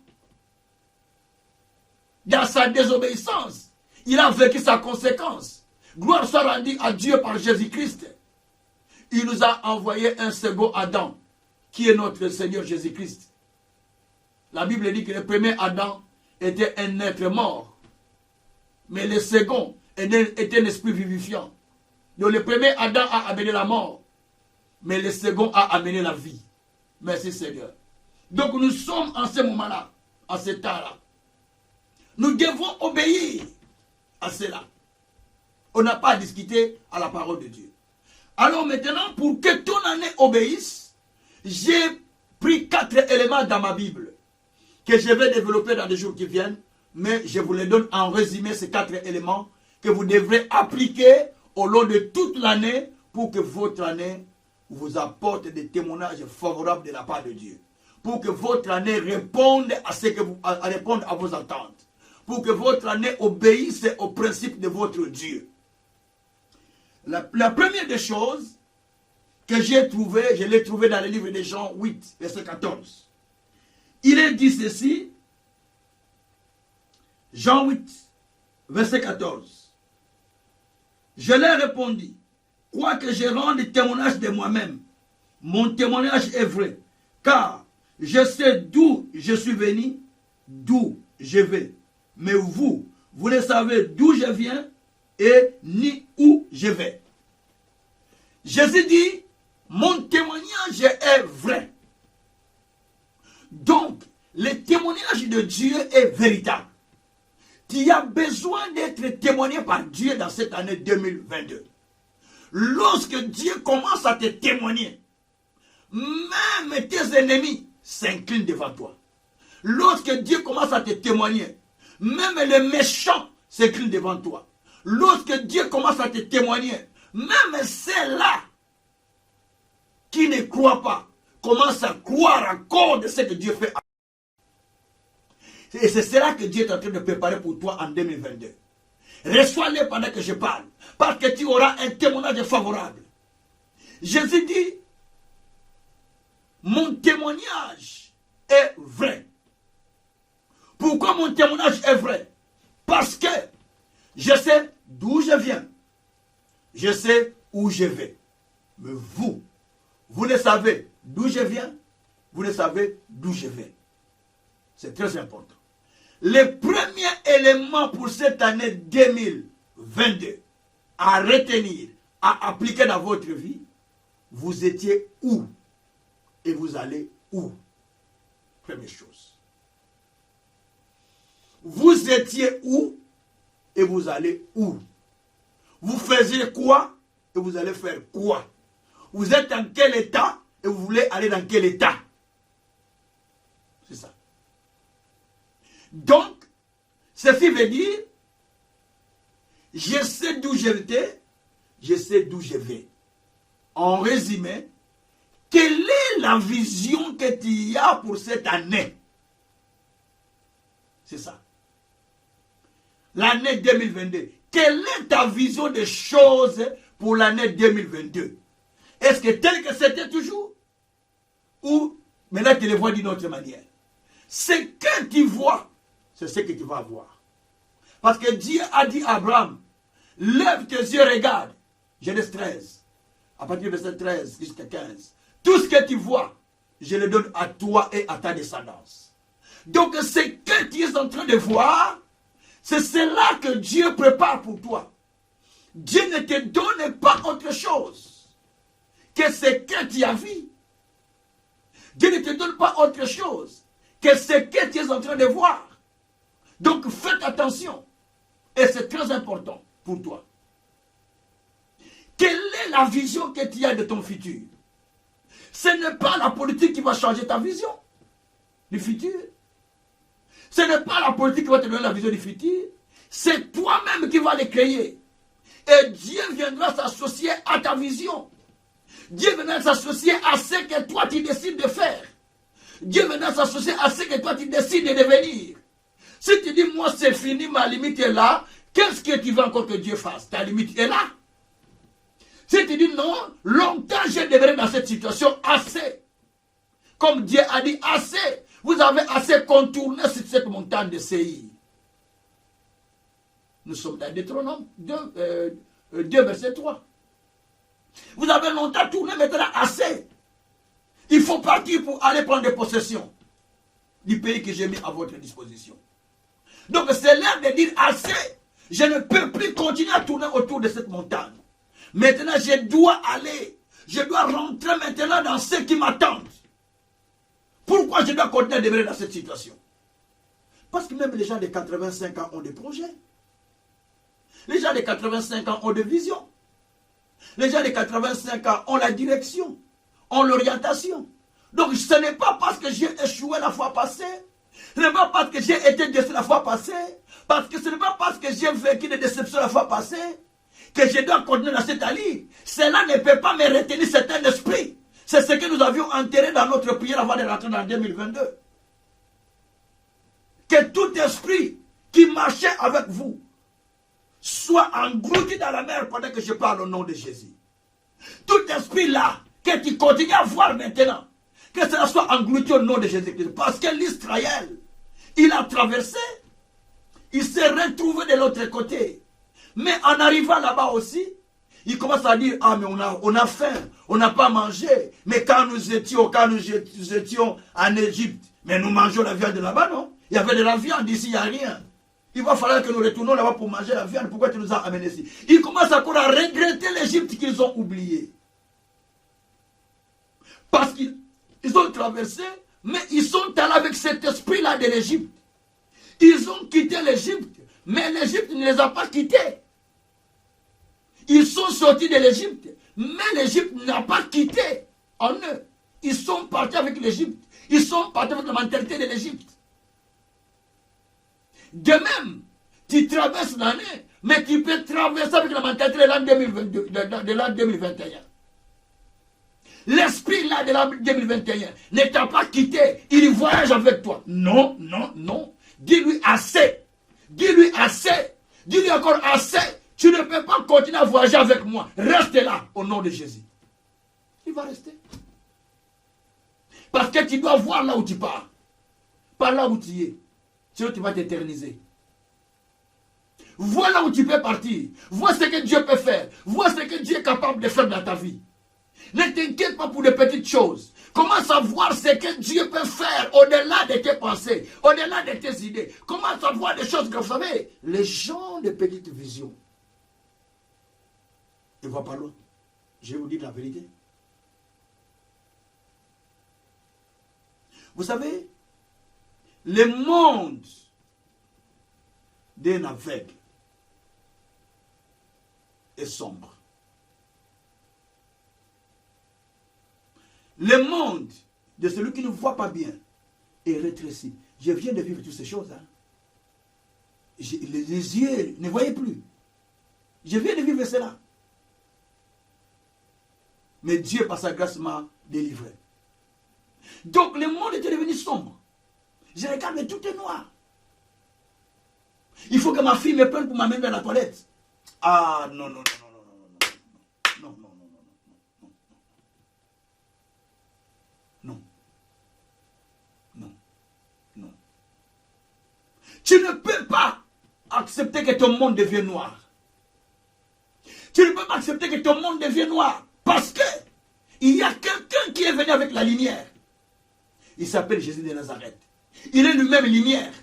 dans sa désobéissance, il a vécu sa conséquence. Gloire soit rendue à Dieu par Jésus-Christ. Il nous a envoyé un second Adam, qui est notre Seigneur Jésus-Christ. La Bible dit que le premier Adam était un être mort. Mais le second était un esprit vivifiant. Donc le premier Adam a amené la mort. Mais le second a amené la vie. Merci Seigneur. Donc nous sommes en ce moment-là, en ce temps-là. Nous devons obéir à cela. On n'a pas à discuter à la parole de Dieu. Alors maintenant, pour que ton année obéisse, j'ai pris 4 éléments dans ma Bible que je vais développer dans les jours qui viennent, mais je vous les donne en résumé, ces 4 éléments que vous devrez appliquer au long de toute l'année pour que votre année vous apporte des témoignages favorables de la part de Dieu. Pour que votre année réponde réponde à vos attentes. Pour que votre année obéisse aux principes de votre Dieu. La première des choses que j'ai trouvée, je l'ai trouvée dans le livre de Jean 8, verset 14. Il est dit ceci, Jean 8, verset 14. Je leur répondis, quoique je rende témoignage de moi-même, mon témoignage est vrai, car je sais d'où je suis venu, d'où je vais. Mais vous ne savez d'où je viens et ni où je vais. Jésus dit, mon témoignage est vrai. Donc, le témoignage de Dieu est véritable. Tu as besoin d'être témoigné par Dieu dans cette année 2022. Lorsque Dieu commence à te témoigner, même tes ennemis s'inclinent devant toi. Lorsque Dieu commence à te témoigner, même les méchants s'inclinent devant toi. Lorsque Dieu commence à te témoigner, même ceux-là qui ne croient pas commencent à croire encore de ce que Dieu fait. Et c'est cela que Dieu est en train de préparer pour toi en 2022. Reçois-les pendant que je parle, parce que tu auras un témoignage favorable. Jésus dit, mon témoignage est vrai. Pourquoi mon témoignage est vrai? Parce que je sais d'où je viens. Je sais où je vais. Mais vous ne savez d'où je viens, vous ne savez d'où je vais. C'est très important. Le premier élément pour cette année 2022 à retenir, à appliquer dans votre vie, vous étiez où et vous allez où? Première chose. Vous étiez où et vous allez où? Vous faisiez quoi et vous allez faire quoi? Vous êtes dans quel état et vous voulez aller dans quel état? C'est ça. Donc, ceci veut dire, je sais d'où j'étais, je sais d'où je vais. En résumé, quelle est la vision que tu as pour cette année? C'est ça. L'année 2022. Quelle est ta vision des choses pour l'année 2022? Est-ce que tel que c'était toujours? Ou maintenant tu les vois d'une autre manière? Ce que tu vois, c'est ce que tu vas voir. Parce que Dieu a dit à Abraham, lève tes yeux, regarde. Genèse 13. À partir de verset 13 jusqu'à 15. Tout ce que tu vois, je le donne à toi et à ta descendance. Donc ce que tu es en train de voir, c'est cela que Dieu prépare pour toi. Dieu ne te donne pas autre chose que ce que tu as vu. Dieu ne te donne pas autre chose que ce que tu es en train de voir. Donc faites attention. Et c'est très important pour toi. Quelle est la vision que tu as de ton futur? Ce n'est pas la politique qui va changer ta vision du futur. Ce n'est pas la politique qui va te donner la vision du futur. C'est toi-même qui vas les créer. Et Dieu viendra s'associer à ta vision. Dieu viendra s'associer à ce que toi tu décides de faire. Dieu viendra s'associer à ce que toi tu décides de devenir. Si tu dis, moi c'est fini, ma limite est là, qu'est-ce que tu veux encore que Dieu fasse? Ta limite est là. Si tu dis non, longtemps je devrais dans cette situation, assez. Comme Dieu a dit, assez. Vous avez assez contourné sur cette montagne de Séir. Nous sommes dans Deutéronome 2, verset 3. Vous avez longtemps tourné, maintenant assez. Il faut partir pour aller prendre possession du pays que j'ai mis à votre disposition. Donc c'est l'heure de dire assez. Je ne peux plus continuer à tourner autour de cette montagne. Maintenant je dois aller. Je dois rentrer maintenant dans ce qui m'attend. Pourquoi je dois continuer à demeurer dans cette situation? Parce que même les gens de 85 ans ont des projets. Les gens de 85 ans ont des visions. Les gens de 85 ans ont la direction, ont l'orientation. Donc ce n'est pas parce que j'ai échoué la fois passée, ce n'est pas parce que j'ai été déçu la fois passée, parce que ce n'est pas parce que j'ai vécu des déceptions la fois passée, que je dois continuer dans cette allure. Cela ne peut pas me retenir certain esprit. C'est ce que nous avions enterré dans notre prière avant de rentrer dans 2022. Que tout esprit qui marchait avec vous soit englouti dans la mer pendant que je parle au nom de Jésus. Tout esprit là, que tu continues à voir maintenant, que cela soit englouti au nom de Jésus-Christ. Parce que l'Israël, il a traversé, il s'est retrouvé de l'autre côté. Mais en arrivant là-bas aussi, il commence à dire, ah mais on a faim, on n'a pas mangé. Mais quand nous étions en Égypte, mais nous mangeons la viande de là-bas, non? Il y avait de la viande, ici il n'y a rien. Il va falloir que nous retournions là-bas pour manger la viande. Pourquoi tu nous as amenés ici? Ils commencent encore à regretter l'Égypte qu'ils ont oublié. Parce qu'ils ont traversé, mais ils sont allés avec cet esprit-là de l'Égypte. Ils ont quitté l'Égypte, mais l'Égypte ne les a pas quittés. Ils sont sortis de l'Égypte, mais l'Égypte n'a pas quitté en eux. Ils sont partis avec l'Égypte. Ils sont partis avec la mentalité de l'Égypte. De même, tu traverses l'année, mais tu peux traverser avec la mentalité de l'an 2022, de l'an 2021. L'esprit là de l'an 2021 ne t'a pas quitté, il voyage avec toi. Non, non, non. Dis-lui assez. Dis-lui assez. Dis-lui encore assez. Tu ne peux pas continuer à voyager avec moi. Reste là, au nom de Jésus. Il va rester. Parce que tu dois voir là où tu pars. Pas là où tu es. Sinon tu vas t'éterniser. Vois là où tu peux partir. Vois ce que Dieu peut faire. Vois ce que Dieu est capable de faire dans ta vie. Ne t'inquiète pas pour de petites choses. Commence à voir ce que Dieu peut faire au-delà de tes pensées, au-delà de tes idées. Commence à voir des choses que vous savez. Les gens de petites visions, ils ne voient pas loin. Je vais vous dire la vérité. Vous savez, le monde d'un aveugle est sombre. Le monde de celui qui ne voit pas bien est rétréci. Je viens de vivre toutes ces choses. Hein. Les yeux ne voyaient plus. Je viens de vivre cela. Mais Dieu, par sa grâce, m'a délivré. Donc, le monde était devenu sombre. Je regarde, mais tout est noir. Il faut que ma fille me prenne pour m'amener dans la toilette. Ah, non, non, non, non, non, non, non, non, non, non, non, non, non. Tu ne peux pas accepter que ton monde devienne noir. Tu ne peux pas accepter que ton monde devienne noir. Parce que il y a quelqu'un qui est venu avec la lumière. Il s'appelle Jésus de Nazareth. Il est lui-même lumière.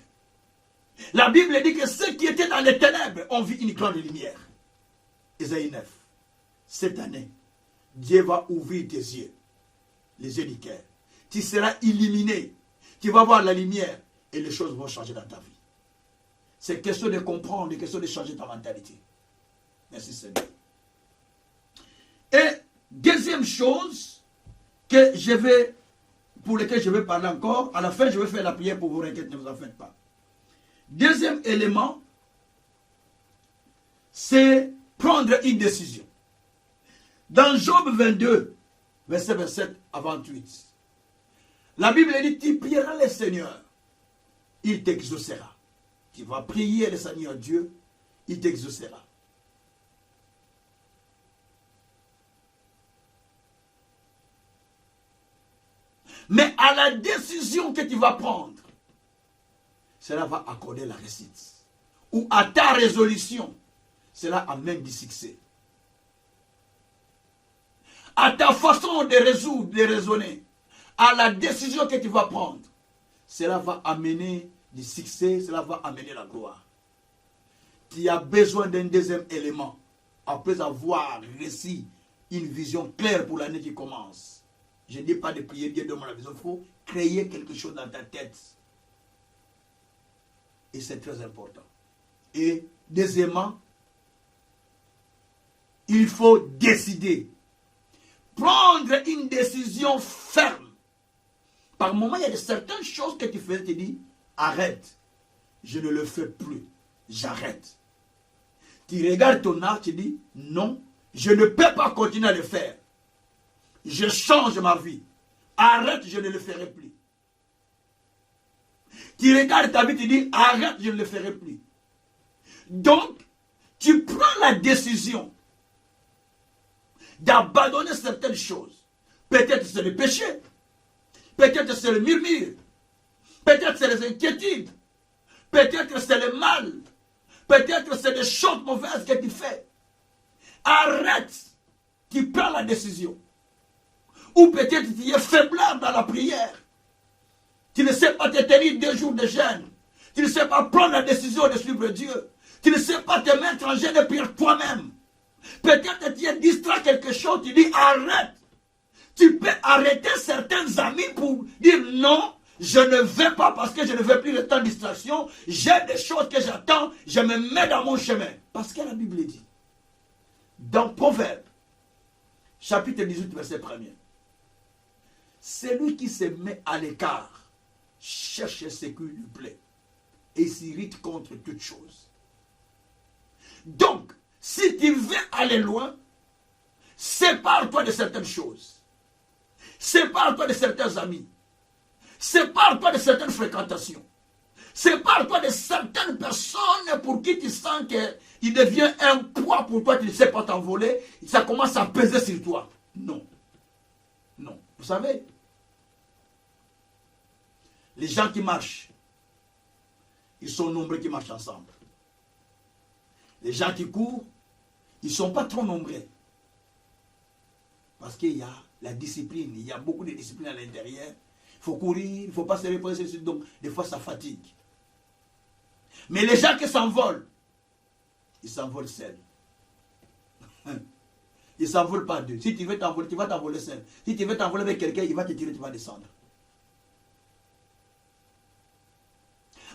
La Bible dit que ceux qui étaient dans les ténèbres ont vu une grande lumière. Ésaïe 9. Cette année, Dieu va ouvrir tes yeux, les yeux du cœur. Tu seras illuminé. Tu vas voir la lumière et les choses vont changer dans ta vie. C'est question de comprendre, c'est question de changer ta mentalité. Merci Seigneur. Et deuxième chose pour laquelle je vais parler encore, à la fin je vais faire la prière pour vous inquiéter, ne vous en faites pas. Deuxième élément, c'est prendre une décision. Dans Job 22, verset 27 à 28, la Bible dit, tu prieras le Seigneur, il t'exaucera. Tu vas prier le Seigneur Dieu, il t'exaucera. Mais à la décision que tu vas prendre, cela va accorder la réussite. Ou à ta résolution, cela amène du succès. À ta façon de résoudre, de raisonner, à la décision que tu vas prendre, cela va amener du succès, cela va amener la gloire. Tu as besoin d'un deuxième élément, après avoir réussi une vision claire pour l'année qui commence. Je ne dis pas de prier Dieu demande la vision, il faut créer quelque chose dans ta tête. Et c'est très important. Et deuxièmement, il faut décider. Prendre une décision ferme. Par moment, il y a certaines choses que tu fais, tu dis, arrête. Je ne le fais plus. J'arrête. Tu regardes ton art, tu dis, non, je ne peux pas continuer à le faire. Je change ma vie. Arrête, je ne le ferai plus. Tu regardes ta vie, tu dis, arrête, je ne le ferai plus. Donc, tu prends la décision d'abandonner certaines choses. Peut-être c'est le péché. Peut-être c'est le murmure. Peut-être c'est les inquiétudes. Peut-être c'est le mal. Peut-être c'est des choses mauvaises que tu fais. Arrête. Tu prends la décision. Ou peut-être tu es faiblard dans la prière. Tu ne sais pas te tenir 2 jours de jeûne. Tu ne sais pas prendre la décision de suivre Dieu. Tu ne sais pas te mettre en jeûne et prier toi-même. Peut-être tu es distrait quelque chose, tu dis arrête. Tu peux arrêter certains amis pour dire non, je ne vais pas parce que je ne veux plus le temps de distraction. J'ai des choses que j'attends, je me mets dans mon chemin. Parce que la Bible dit, dans Proverbe, chapitre 18, verset 1er, celui qui se met à l'écart cherche ce qui lui plaît et s'irrite contre toute chose. Donc, si tu veux aller loin, sépare-toi de certaines choses. Sépare-toi de certains amis. Sépare-toi de certaines fréquentations. Sépare-toi de certaines personnes pour qui tu sens qu'il devient un poids pour toi, tu ne sais pas t'envoler, ça commence à peser sur toi. Non. Non. Vous savez, les gens qui marchent, ils sont nombreux qui marchent ensemble. Les gens qui courent, ils ne sont pas trop nombreux. Parce qu'il y a la discipline, il y a beaucoup de discipline à l'intérieur. Il faut courir, il ne faut pas se reposer, donc des fois ça fatigue. Mais les gens qui s'envolent, ils s'envolent seuls. Ils ne s'envolent pas deux. Si tu veux t'envoler, tu vas t'envoler seul. Si tu veux t'envoler avec quelqu'un, il va te tirer, tu vas descendre.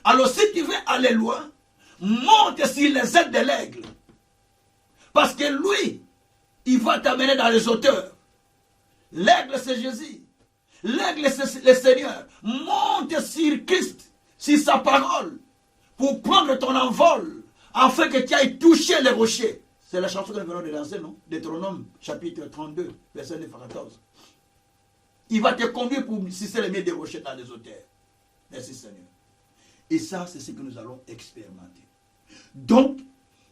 Alors si tu veux aller loin, monte sur les ailes de l'aigle. Parce que lui, il va t'amener dans les hauteurs. L'aigle, c'est Jésus. L'aigle, c'est le Seigneur. Monte sur Christ, sur sa parole, pour prendre ton envol, afin que tu ailles toucher les rochers. C'est la chanson que nous venons de lancer, non? Deutéronome, chapitre 32, verset 9 à 14. Il va te conduire pour sucer les miens des rochers dans les auteurs. Merci Seigneur. Et ça, c'est ce que nous allons expérimenter. Donc,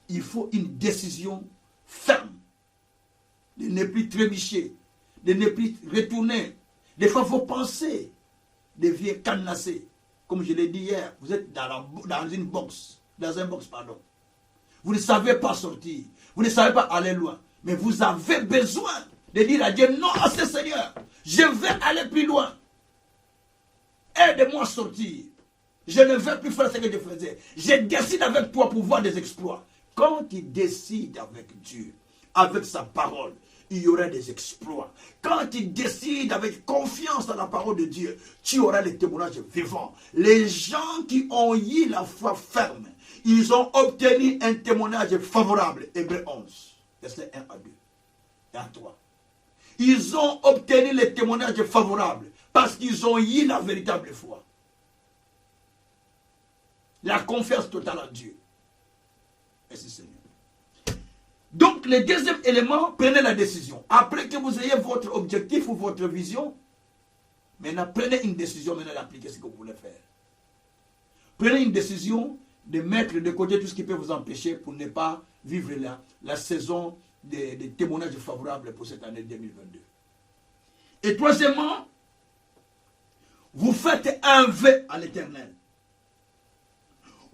il faut une décision ferme. De ne plus trébucher, de ne plus retourner. Des fois, vos pensées deviennent cadenassées. Comme je l'ai dit hier, vous êtes dans une box, dans un box, pardon. Vous ne savez pas sortir, vous ne savez pas aller loin. Mais vous avez besoin de dire à Dieu, non à ce Seigneur, je vais aller plus loin. Aide-moi à sortir. Je ne veux plus faire ce que je faisais. Je décide avec toi pour voir des exploits. Quand tu décides avec Dieu, avec sa parole, il y aura des exploits. Quand tu décides avec confiance dans la parole de Dieu, tu auras les témoignages vivants. Les gens qui ont eu la foi ferme, ils ont obtenu un témoignage favorable. Hébreux 11, verset 1 à 2 et à 3. Ils ont obtenu les témoignages favorables parce qu'ils ont eu la véritable foi. La confiance totale en Dieu. Merci Seigneur. Donc, le deuxième élément, prenez la décision. Après que vous ayez votre objectif ou votre vision, maintenant, prenez une décision, maintenant d'appliquer ce que vous voulez faire. Prenez une décision de mettre de côté tout ce qui peut vous empêcher pour ne pas vivre la saison des témoignages favorables pour cette année 2022. Et troisièmement, vous faites un vœu à l'Éternel.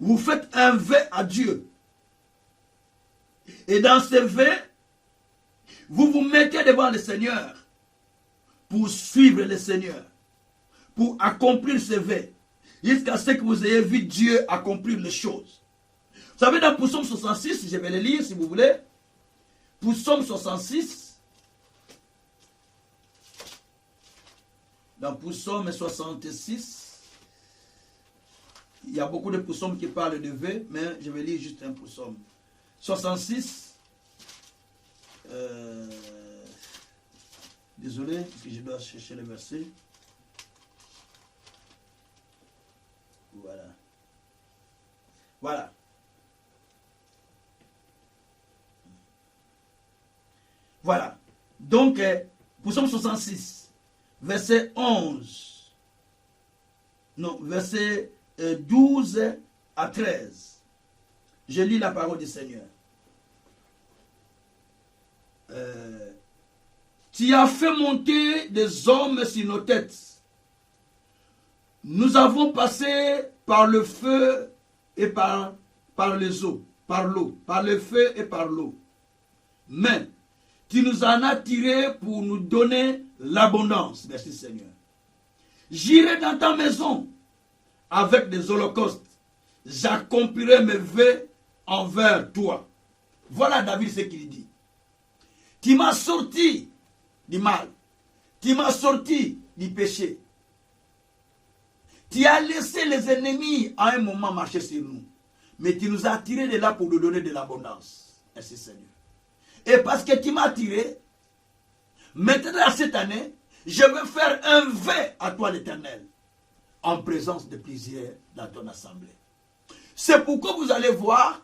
Vous faites un vœu à Dieu. Et dans ce vœu, vous vous mettez devant le Seigneur pour suivre le Seigneur, pour accomplir ce vœu, jusqu'à ce que vous ayez vu Dieu accomplir les choses. Vous savez, dans Psaume 66, je vais le lire si vous voulez. Psaume 66. Dans Psaume 66, il y a beaucoup de psaumes qui parlent de vœux, mais je vais lire juste un psaume. 66. Désolé, parce que je dois chercher le verset. Voilà. Voilà. Voilà. Donc, psaume 66, verset 11. Non, verset 12 à 13. Je lis la parole du Seigneur. Tu as fait monter des hommes sur nos têtes. Nous avons passé par le feu et par les eaux, par l'eau, par le feu et par l'eau. Mais tu nous en as tirés pour nous donner l'abondance. Merci Seigneur. J'irai dans ta maison avec des holocaustes. J'accomplirai mes vœux envers toi. Voilà David ce qu'il dit. Tu m'as sorti du mal. Tu m'as sorti du péché. Tu as laissé les ennemis à un moment marcher sur nous. Mais tu nous as tirés de là pour nous donner de l'abondance. Merci Seigneur. Et parce que tu m'as tiré, maintenant cette année, je vais faire un vœu à toi l'Éternel. En présence de plusieurs dans ton assemblée. C'est pourquoi vous allez voir,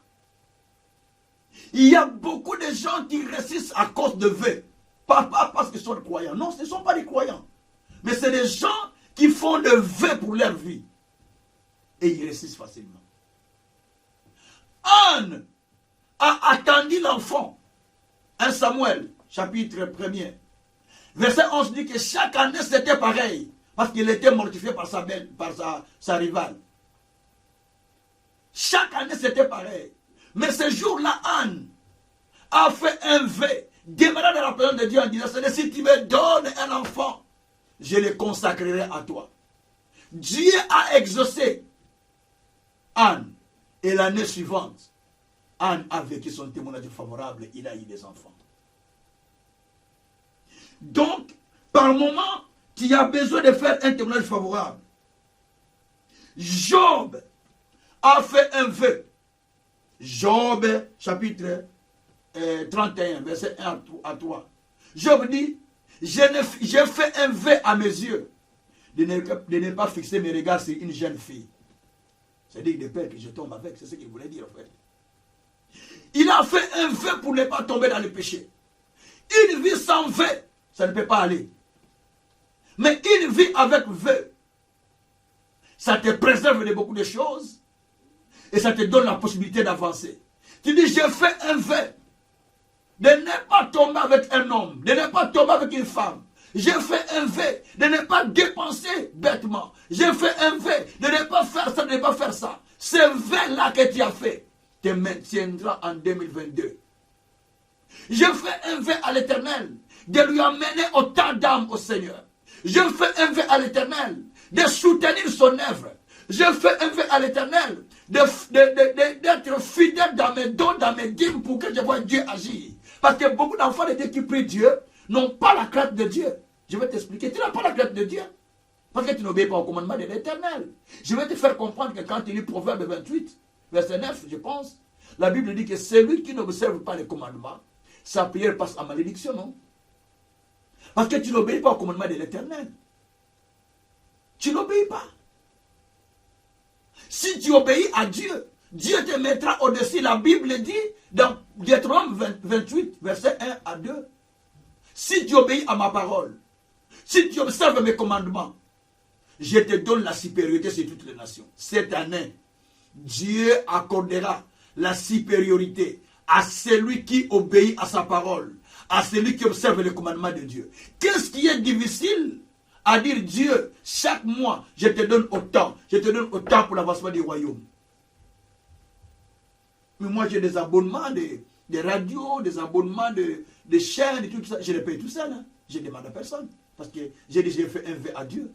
il y a beaucoup de gens qui résistent à cause de vœux. Pas parce qu'ils sont croyants. Non, ce ne sont pas des croyants. Mais c'est des gens qui font des vœux pour leur vie. Et ils résistent facilement. Anne a attendu l'enfant. 1 Samuel, chapitre 1er. Verset 11 dit que chaque année c'était pareil. Parce qu'il était mortifié par sa rivale. Chaque année c'était pareil. Mais ce jour-là, Anne a fait un vœu, demandant de la présence de Dieu en disant, si tu me donnes un enfant, je le consacrerai à toi. Dieu a exaucé Anne. Et l'année suivante, Anne a vécu son témoignage favorable, il a eu des enfants. Donc, par moment, tu as besoin de faire un témoignage favorable. Job a fait un vœu. Job, chapitre 31, verset 1 à 3. Job dit, j'ai fait un vœu à mes yeux de ne pas fixer mes regards sur une jeune fille. C'est-à-dire de peur que je tombe avec, c'est ce qu'il voulait dire en fait. Il a fait un vœu pour ne pas tomber dans le péché. Une vie sans vœu, ça ne peut pas aller. Mais une vie avec vœu, ça te préserve de beaucoup de choses et ça te donne la possibilité d'avancer. Tu dis, j'ai fait un vœu de ne pas tomber avec un homme, de ne pas tomber avec une femme. J'ai fait un vœu de ne pas dépenser bêtement. J'ai fait un vœu de ne pas faire ça, de ne pas faire ça. Ce vœu-là que tu as fait te maintiendra en 2022. Je fais un vœu à l'Éternel de lui amener autant d'âmes au Seigneur. Je fais un vœu à l'Éternel de soutenir son œuvre. Je fais un vœu à l'Éternel d'être fidèle dans mes dons, dans mes dîmes pour que je voie Dieu agir. Parce que beaucoup d'enfants de Dieu qui prient Dieu n'ont pas la crainte de Dieu. Je vais t'expliquer. Tu n'as pas la crainte de Dieu. Parce que tu n'obéis pas au commandement de l'Éternel. Je vais te faire comprendre que quand il lit Proverbe 28, verset 9, je pense, la Bible dit que celui qui n'observe pas les commandements, sa prière passe en malédiction, non? Parce que tu n'obéis pas au commandement de l'Éternel. Tu n'obéis pas. Si tu obéis à Dieu, Dieu te mettra au-dessus. La Bible dit dans Deutéronome 28, verset 1 à 2. Si tu obéis à ma parole, si tu observes mes commandements, je te donne la supériorité sur toutes les nations. Cette année, Dieu accordera la supériorité à celui qui obéit à sa parole, à celui qui observe les commandements de Dieu. Qu'est-ce qui est difficile à dire Dieu, chaque mois, je te donne autant pour l'avancement du royaume. Mais moi, j'ai des abonnements de radios, des abonnements de chaînes, et tout ça. Je les paye tout seul. Hein. Je ne demande à personne. Parce que j'ai dit, j'ai fait un vœu à Dieu.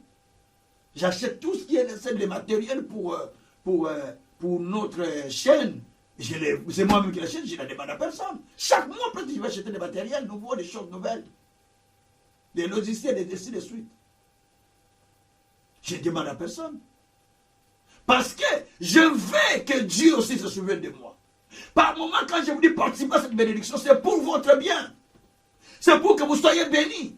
J'achète tout ce qui est nécessaire de matériel pour notre chaîne. C'est moi-même qui l'achète, je ne la demande à personne. Chaque mois, peut-être, je vais acheter des matériels nouveaux, des choses nouvelles. Des logiciels, et ainsi de suite. Je ne demande à personne. Parce que je veux que Dieu aussi se souvienne de moi. Par moment, quand je vous dis participer à cette bénédiction, c'est pour votre bien. C'est pour que vous soyez bénis.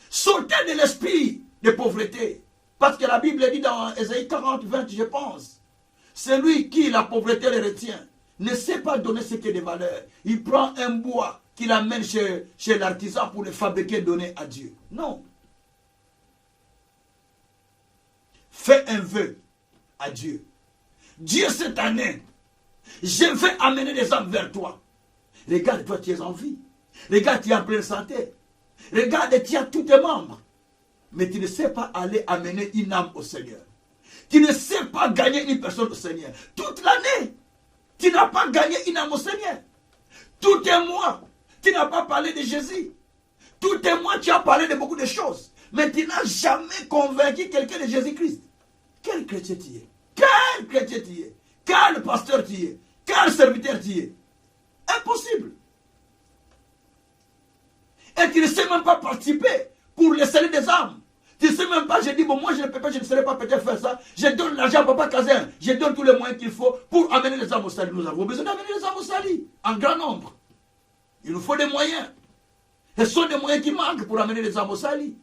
Sortez de l'esprit de pauvreté. Parce que la Bible dit dans Ésaïe 40, 20, je pense, celui qui la pauvreté le retient, ne sait pas donner ce qui est de valeur. Il prend un bois qu'il amène chez l'artisan pour le fabriquer et donner à Dieu. Non. Fais un vœu à Dieu. Dieu, cette année, je vais amener des âmes vers toi. Regarde, toi, tu es en vie. Regarde, tu es en pleine santé. Regarde, tu as tous tes membres. Mais tu ne sais pas aller amener une âme au Seigneur. Tu ne sais pas gagner une personne au Seigneur. Toute l'année, tu n'as pas gagné une âme au Seigneur. Tout un mois, tu n'as pas parlé de Jésus. Tout un mois, tu as parlé de beaucoup de choses. Mais tu n'as jamais convaincu quelqu'un de Jésus-Christ. Quel chrétien tu es? Quel chrétien tu es? Quel pasteur tu es? Quel serviteur tu es? Impossible. Et tu ne sais même pas participer pour le salut des âmes. Tu ne sais même pas, je dis, bon, moi je ne peux pas, je ne saurais pas peut-être faire ça. Je donne l'argent à Papa Kazin. Je donne tous les moyens qu'il faut pour amener les âmes au salut. Nous avons besoin d'amener les âmes au salut en grand nombre. Il nous faut des moyens. Et ce sont des moyens qui manquent pour amener les âmes au salut.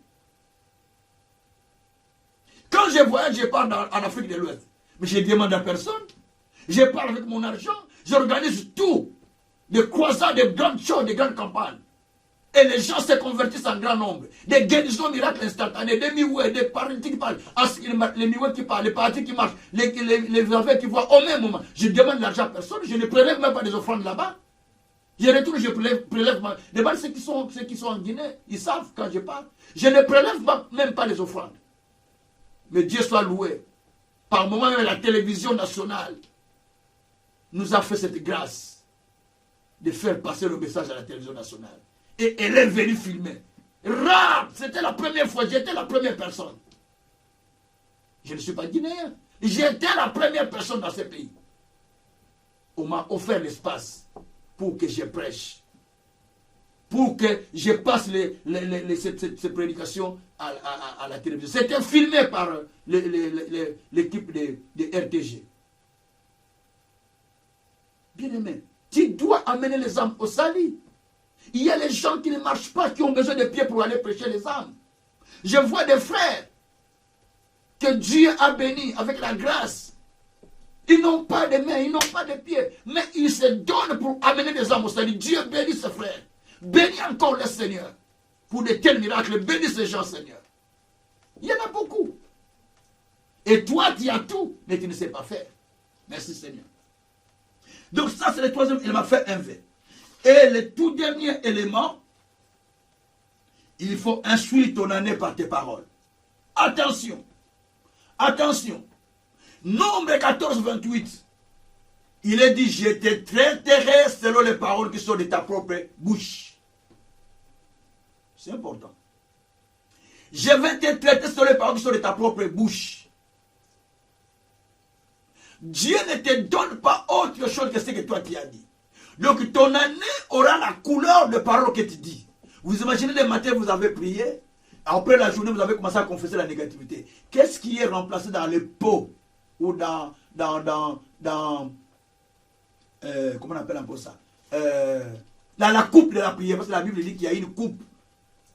Quand je voyage, je pars en Afrique de l'Ouest. Mais je ne demande à personne. Je pars avec mon argent. J'organise tout. Des croisades, des grandes choses, des grandes campagnes. Et les gens se convertissent en grand nombre. Des guérisons miracles instantanés, des miouets, des paralytiques qui parlent, les miouets qui parlent, les paralytiques qui marchent, les aveugles qui voient au même moment. Je demande l'argent à personne, je ne prélève même pas des offrandes là-bas. Je retourne, je prélève ceux qui sont en Guinée, ils savent quand je parle. Je ne prélève même pas les offrandes. Mais Dieu soit loué. Par moment, même la télévision nationale nous a fait cette grâce de faire passer le message à la télévision nationale. Et elle est venue filmer. Rare, c'était la première fois, j'étais la première personne. Je ne suis pas guinéen. J'étais la première personne dans ce pays. On m'a offert l'espace pour que je prêche. Pour que je passe ces prédications à la télévision. C'était filmé par l'équipe de RTG. Bien aimé, tu dois amener les âmes au salut. Il y a les gens qui ne marchent pas, qui ont besoin de pieds pour aller prêcher les âmes. Je vois des frères que Dieu a bénis avec la grâce Ils n'ont pas de mains, ils n'ont pas de pieds. Mais ils se donnent pour amener des âmes au salut. Dieu bénit ses frères. Bénis encore le Seigneur. Pour de tels miracles, bénis ces gens, Seigneur. Il y en a beaucoup. Et toi, tu as tout, mais tu ne sais pas faire. Merci, Seigneur. Donc ça, c'est le troisième élément, fait un V. Et le tout dernier élément, il faut instruire ton année par tes paroles. Attention. Attention. Nombre 14, 28. Il est dit, je te traiterai selon les paroles qui sont de ta propre bouche. C'est important. Je vais te traiter selon les paroles qui sont de ta propre bouche. Dieu ne te donne pas autre chose que ce que toi tu as dit. Donc ton année aura la couleur de parole que tu dis. Vous imaginez le matin, vous avez prié. Après la journée, vous avez commencé à confesser la négativité. Qu'est-ce qui est remplacé dans le pot ou dans comment on appelle un peu ça, dans la coupe de la prière, parce que la Bible dit qu'il y a une coupe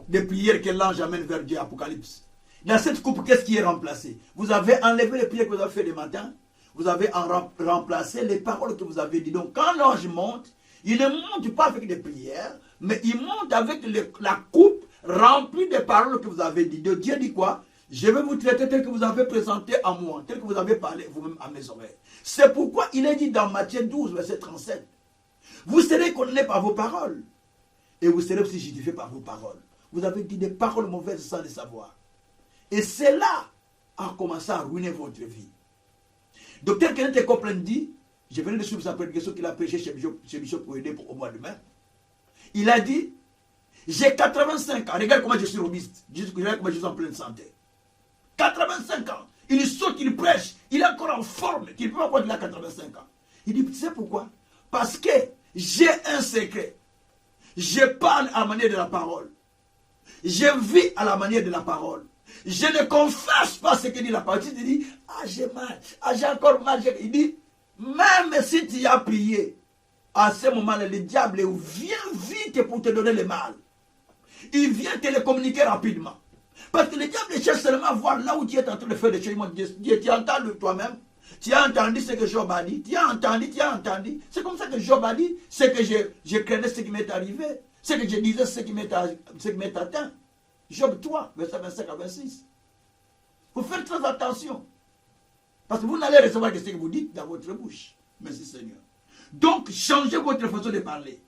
de prière que l'ange amène vers Dieu, Apocalypse. Dans cette coupe, qu'est-ce qui est remplacé? Vous avez enlevé les prières que vous avez fait le matin, vous avez remplacé les paroles que vous avez dit. Donc quand l'ange monte, il ne monte pas avec des prières, mais il monte avec la coupe remplie des paroles que vous avez dit. Donc Dieu dit quoi? Je vais vous traiter tel que vous avez présenté à moi, tel que vous avez parlé vous-même à mes oreilles. C'est pourquoi il est dit dans Matthieu 12, verset 37, vous serez condamnés par vos paroles, et vous serez aussi justifiés par vos paroles. Vous avez dit des paroles mauvaises sans les savoir. Et cela a commencé à ruiner votre vie. Docteur Kenneth Copeland dit, je venais de suivre sa prédication qu'il a prêché chez Bishop pour aider au mois de mai. Il a dit, j'ai 85 ans, regarde comment je suis robuste, regarde comment je suis en pleine santé. 85 ans, il saute, il prêche, il est encore en forme, il ne peut pas croire qu'il a 85 ans. Il dit, tu sais pourquoi? Parce que j'ai un secret. Je parle à la manière de la parole. Je vis à la manière de la parole. Je ne confesse pas ce que dit la parole. Il dit, ah j'ai mal, ah j'ai encore mal. Il dit, même si tu as prié, à ce moment-là, le diable vient vite pour te donner le mal. Il vient te le communiquer rapidement. Parce que le diable cherche seulement à voir là où tu es en train de faire des choses. Dieu, tu entends de toi-même. Tu as entendu ce que Job a dit. Tu as entendu. C'est comme ça que Job a dit. C'est que je craignais ce qui m'est arrivé. Ce que je disais, ce qui m'est atteint. Job 3, verset 25 à 26. Il faut faire très attention. Parce que vous n'allez recevoir que ce que vous dites dans votre bouche. Merci Seigneur. Donc, changez votre façon de parler.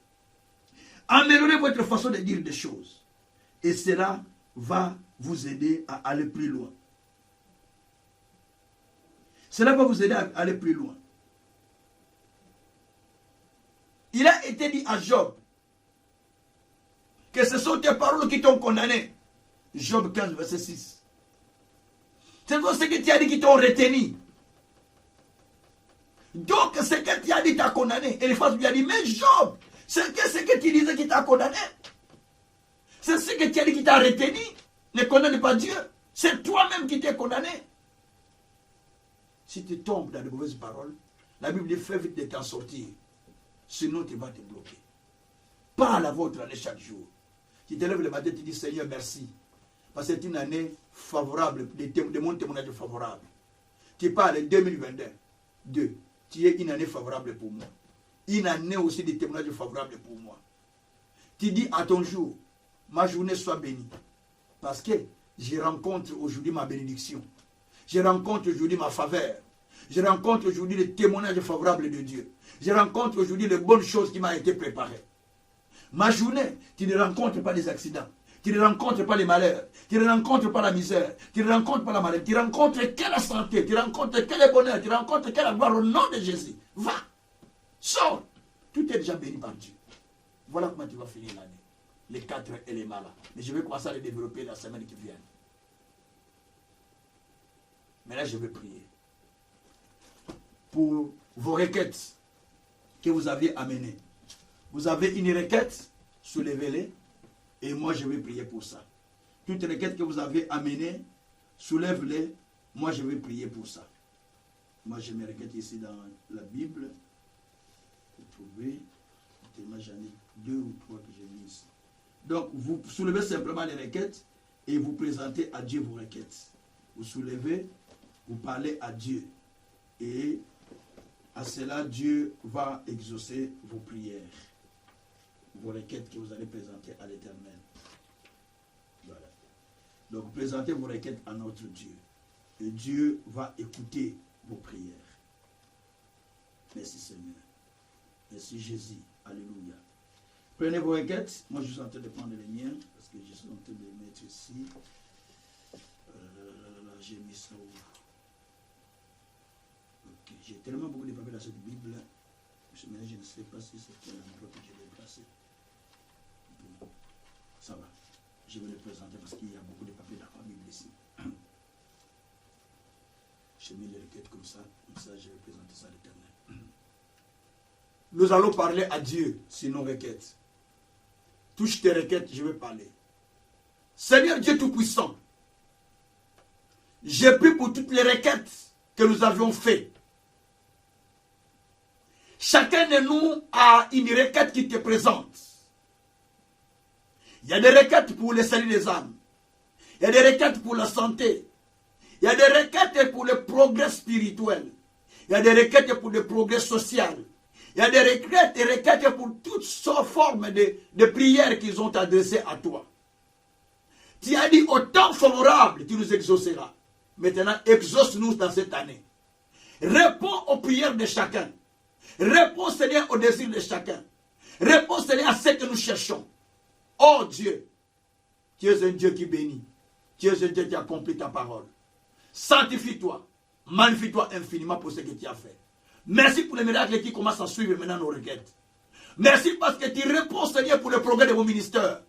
Améliorez votre façon de dire des choses. Et cela va vous aider à aller plus loin. Cela va vous aider à aller plus loin. Il a été dit à Job que ce sont tes paroles qui t'ont condamné. Job 15, verset 6. Ce sont ce que tu as dit qui t'ont retenu. Donc, ce que tu as dit t'a condamné. Et les femmes lui a dit, mais Job, c'est ce que tu disais qui t'a condamné. C'est ce que tu as dit qui t'a retenu. Ne condamne pas Dieu. C'est toi-même qui t'es condamné. Si tu tombes dans de mauvaises paroles, la Bible dit, fais vite de t'en sortir. Sinon, tu vas te bloquer. Parle à votre année chaque jour. Tu te lèves le matin, tu dis, Seigneur, merci. Parce que c'est une année favorable, de mon témoignage favorable. Tu parles 2022. Tu es une année favorable pour moi. Une année aussi de témoignage favorable pour moi. Tu dis à ton jour, ma journée soit bénie. Parce que je rencontre aujourd'hui ma bénédiction. Je rencontre aujourd'hui ma faveur. Je rencontre aujourd'hui le témoignage favorable de Dieu. Je rencontre aujourd'hui les bonnes choses qui m'ont été préparées. Ma journée, tu ne rencontres pas des accidents. Tu ne rencontres pas les malheurs. Tu ne rencontres pas la misère. Tu ne rencontres pas la maladie. Tu rencontres que la santé. Tu rencontres que le bonheur. Tu rencontres que la gloire au nom de Jésus. Va. Sors. Tout est déjà béni par Dieu. Voilà comment tu vas finir l'année. Les 4 éléments là. Mais je vais commencer à les développer la semaine qui vient. Mais là, je vais prier. Pour vos requêtes que vous avez amenées. Vous avez une requête, soulevez-les. Et moi, je vais prier pour ça. Toutes les requêtes que vous avez amenées, soulève-les. Moi, je vais prier pour ça. Moi, j'ai mes requêtes ici dans la Bible. Vous trouvez. Moi, j'en ai 2 ou 3 que j'ai mis ici. Donc, vous soulevez simplement les requêtes et vous présentez à Dieu vos requêtes. Vous soulevez, vous parlez à Dieu. Et À cela, Dieu va exaucer vos prières, vos requêtes que vous allez présenter à l'Éternel. Voilà. Donc, présentez vos requêtes à notre Dieu. Et Dieu va écouter vos prières. Merci Seigneur. Merci Jésus. Alléluia. Prenez vos requêtes. Moi, je suis en train de prendre les miennes parce que je suis en train de les mettre ici. J'ai mis ça où? Ok. J'ai tellement beaucoup de papiers dans cette Bible. Je ne sais pas si c'est quel endroit que je vais placer. Bon. Ça va. Je vais le présenter parce qu'il y a beaucoup de papiers dans la Bible ici. J'ai mis les requêtes comme ça je vais présenter ça à l'Éternel. Nous allons parler à Dieu sur nos requêtes. Touche tes requêtes, je vais parler. Seigneur Dieu Tout-Puissant, j'ai pris pour toutes les requêtes que nous avions faites. Chacun de nous a une requête qui te présente. Il y a des requêtes pour le salut des âmes. Il y a des requêtes pour la santé. Il y a des requêtes pour le progrès spirituel. Il y a des requêtes pour le progrès social. Il y a des requêtes pour toutes sortes de formes de prières qu'ils ont adressées à toi. Tu as dit au temps favorable, tu nous exauceras. Maintenant, exauce-nous dans cette année. Réponds aux prières de chacun. Réponds, Seigneur, aux désirs de chacun. Réponds, Seigneur, à ce que nous cherchons. Oh Dieu, tu es un Dieu qui bénit. Tu es un Dieu qui accomplit ta parole. Sanctifie-toi. Magnifie-toi infiniment pour ce que tu as fait. Merci pour les miracles qui commencent à suivre maintenant nos requêtes. Merci parce que tu réponds, Seigneur, pour le progrès de vos ministères.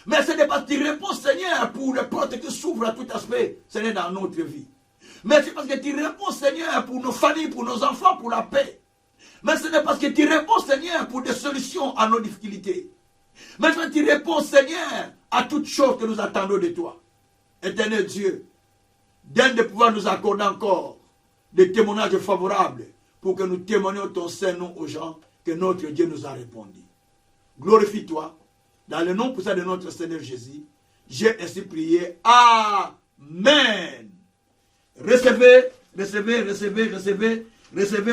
Merci parce que tu réponds, Seigneur, pour les portes qui s'ouvrent à tout aspect, Seigneur, dans notre vie. Merci parce que tu réponds, Seigneur, pour nos familles, pour nos enfants, pour la paix. Merci parce que tu réponds, Seigneur, pour des solutions à nos difficultés. Merci parce que tu réponds, Seigneur, à toutes choses que nous attendons de toi. Éternel Dieu, donne de pouvoir nous accorder encore des témoignages favorables pour que nous témoignions ton Saint-Nom aux gens que notre Dieu nous a répondu. Glorifie-toi. Dans le nom puissant de notre Seigneur Jésus, j'ai ainsi prié. Amen. Recevez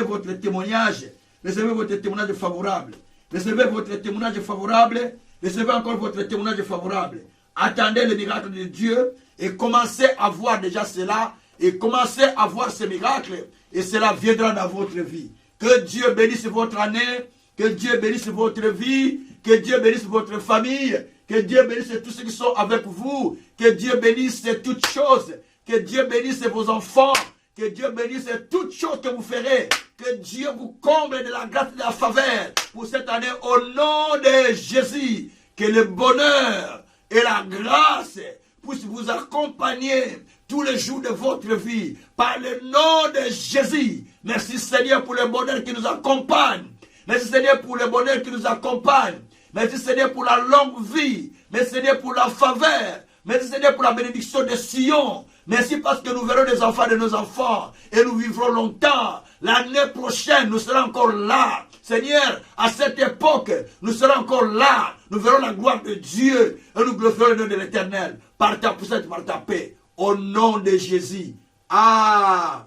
votre témoignage. Recevez votre témoignage favorable. Recevez votre témoignage favorable. Recevez encore votre témoignage favorable. Attendez le miracle de Dieu et commencez à voir déjà cela. Et commencez à voir ce miracle. Et cela viendra dans votre vie. Que Dieu bénisse votre année. Que Dieu bénisse votre vie. Que Dieu bénisse votre famille. Que Dieu bénisse tous ceux qui sont avec vous. Que Dieu bénisse toutes choses. Que Dieu bénisse vos enfants. Que Dieu bénisse toutes choses que vous ferez. Que Dieu vous comble de la grâce et de la faveur pour cette année au nom de Jésus. Que le bonheur et la grâce puissent vous accompagner tous les jours de votre vie. Par le nom de Jésus. Merci Seigneur pour le bonheur qui nous accompagne. Merci Seigneur pour le bonheur qui nous accompagne. Merci Seigneur pour la longue vie. Merci Seigneur pour la faveur. Merci Seigneur pour la bénédiction de Sion. Merci parce que nous verrons les enfants de nos enfants. Et nous vivrons longtemps. L'année prochaine, nous serons encore là. Seigneur, à cette époque, nous serons encore là. Nous verrons la gloire de Dieu. Et nous glorifierons le nom de l'Éternel. Par ta puissance, par ta paix. Au nom de Jésus. Amen.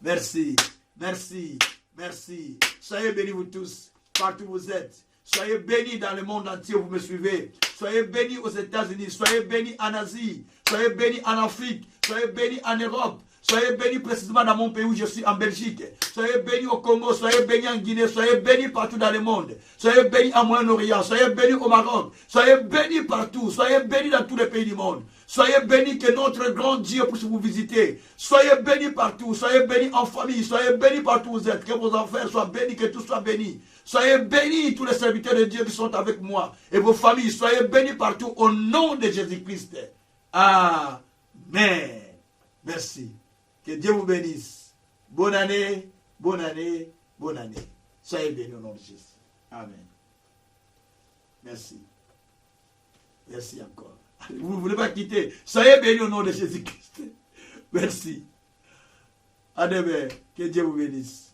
Merci. Merci. Merci. Soyez bénis vous tous, partout où vous êtes. Soyez bénis dans le monde entier où vous me suivez. Soyez bénis aux États-Unis. Soyez bénis en Asie. Soyez bénis en Afrique. Soyez bénis en Europe. Soyez bénis précisément dans mon pays où je suis, en Belgique. Soyez bénis au Congo. Soyez bénis en Guinée. Soyez bénis partout dans le monde. Soyez bénis en Moyen-Orient. Soyez bénis au Maroc. Soyez bénis partout. Soyez bénis dans tous les pays du monde. Soyez bénis que notre grand Dieu puisse vous visiter. Soyez bénis partout. Soyez bénis en famille. Soyez bénis partout où vous êtes. Que vos enfants soient bénis, que tout soit béni. Soyez bénis tous les serviteurs de Dieu qui sont avec moi. Et vos familles. Soyez bénis partout au nom de Jésus-Christ. Amen. Merci. Que Dieu vous bénisse. Bonne année, bonne année, bonne année. Soyez bénis au nom de Jésus. Amen. Merci. Merci encore. Vous ne voulez pas quitter. Soyez bénis au nom de Jésus-Christ. Merci. À demain. Que Dieu vous bénisse.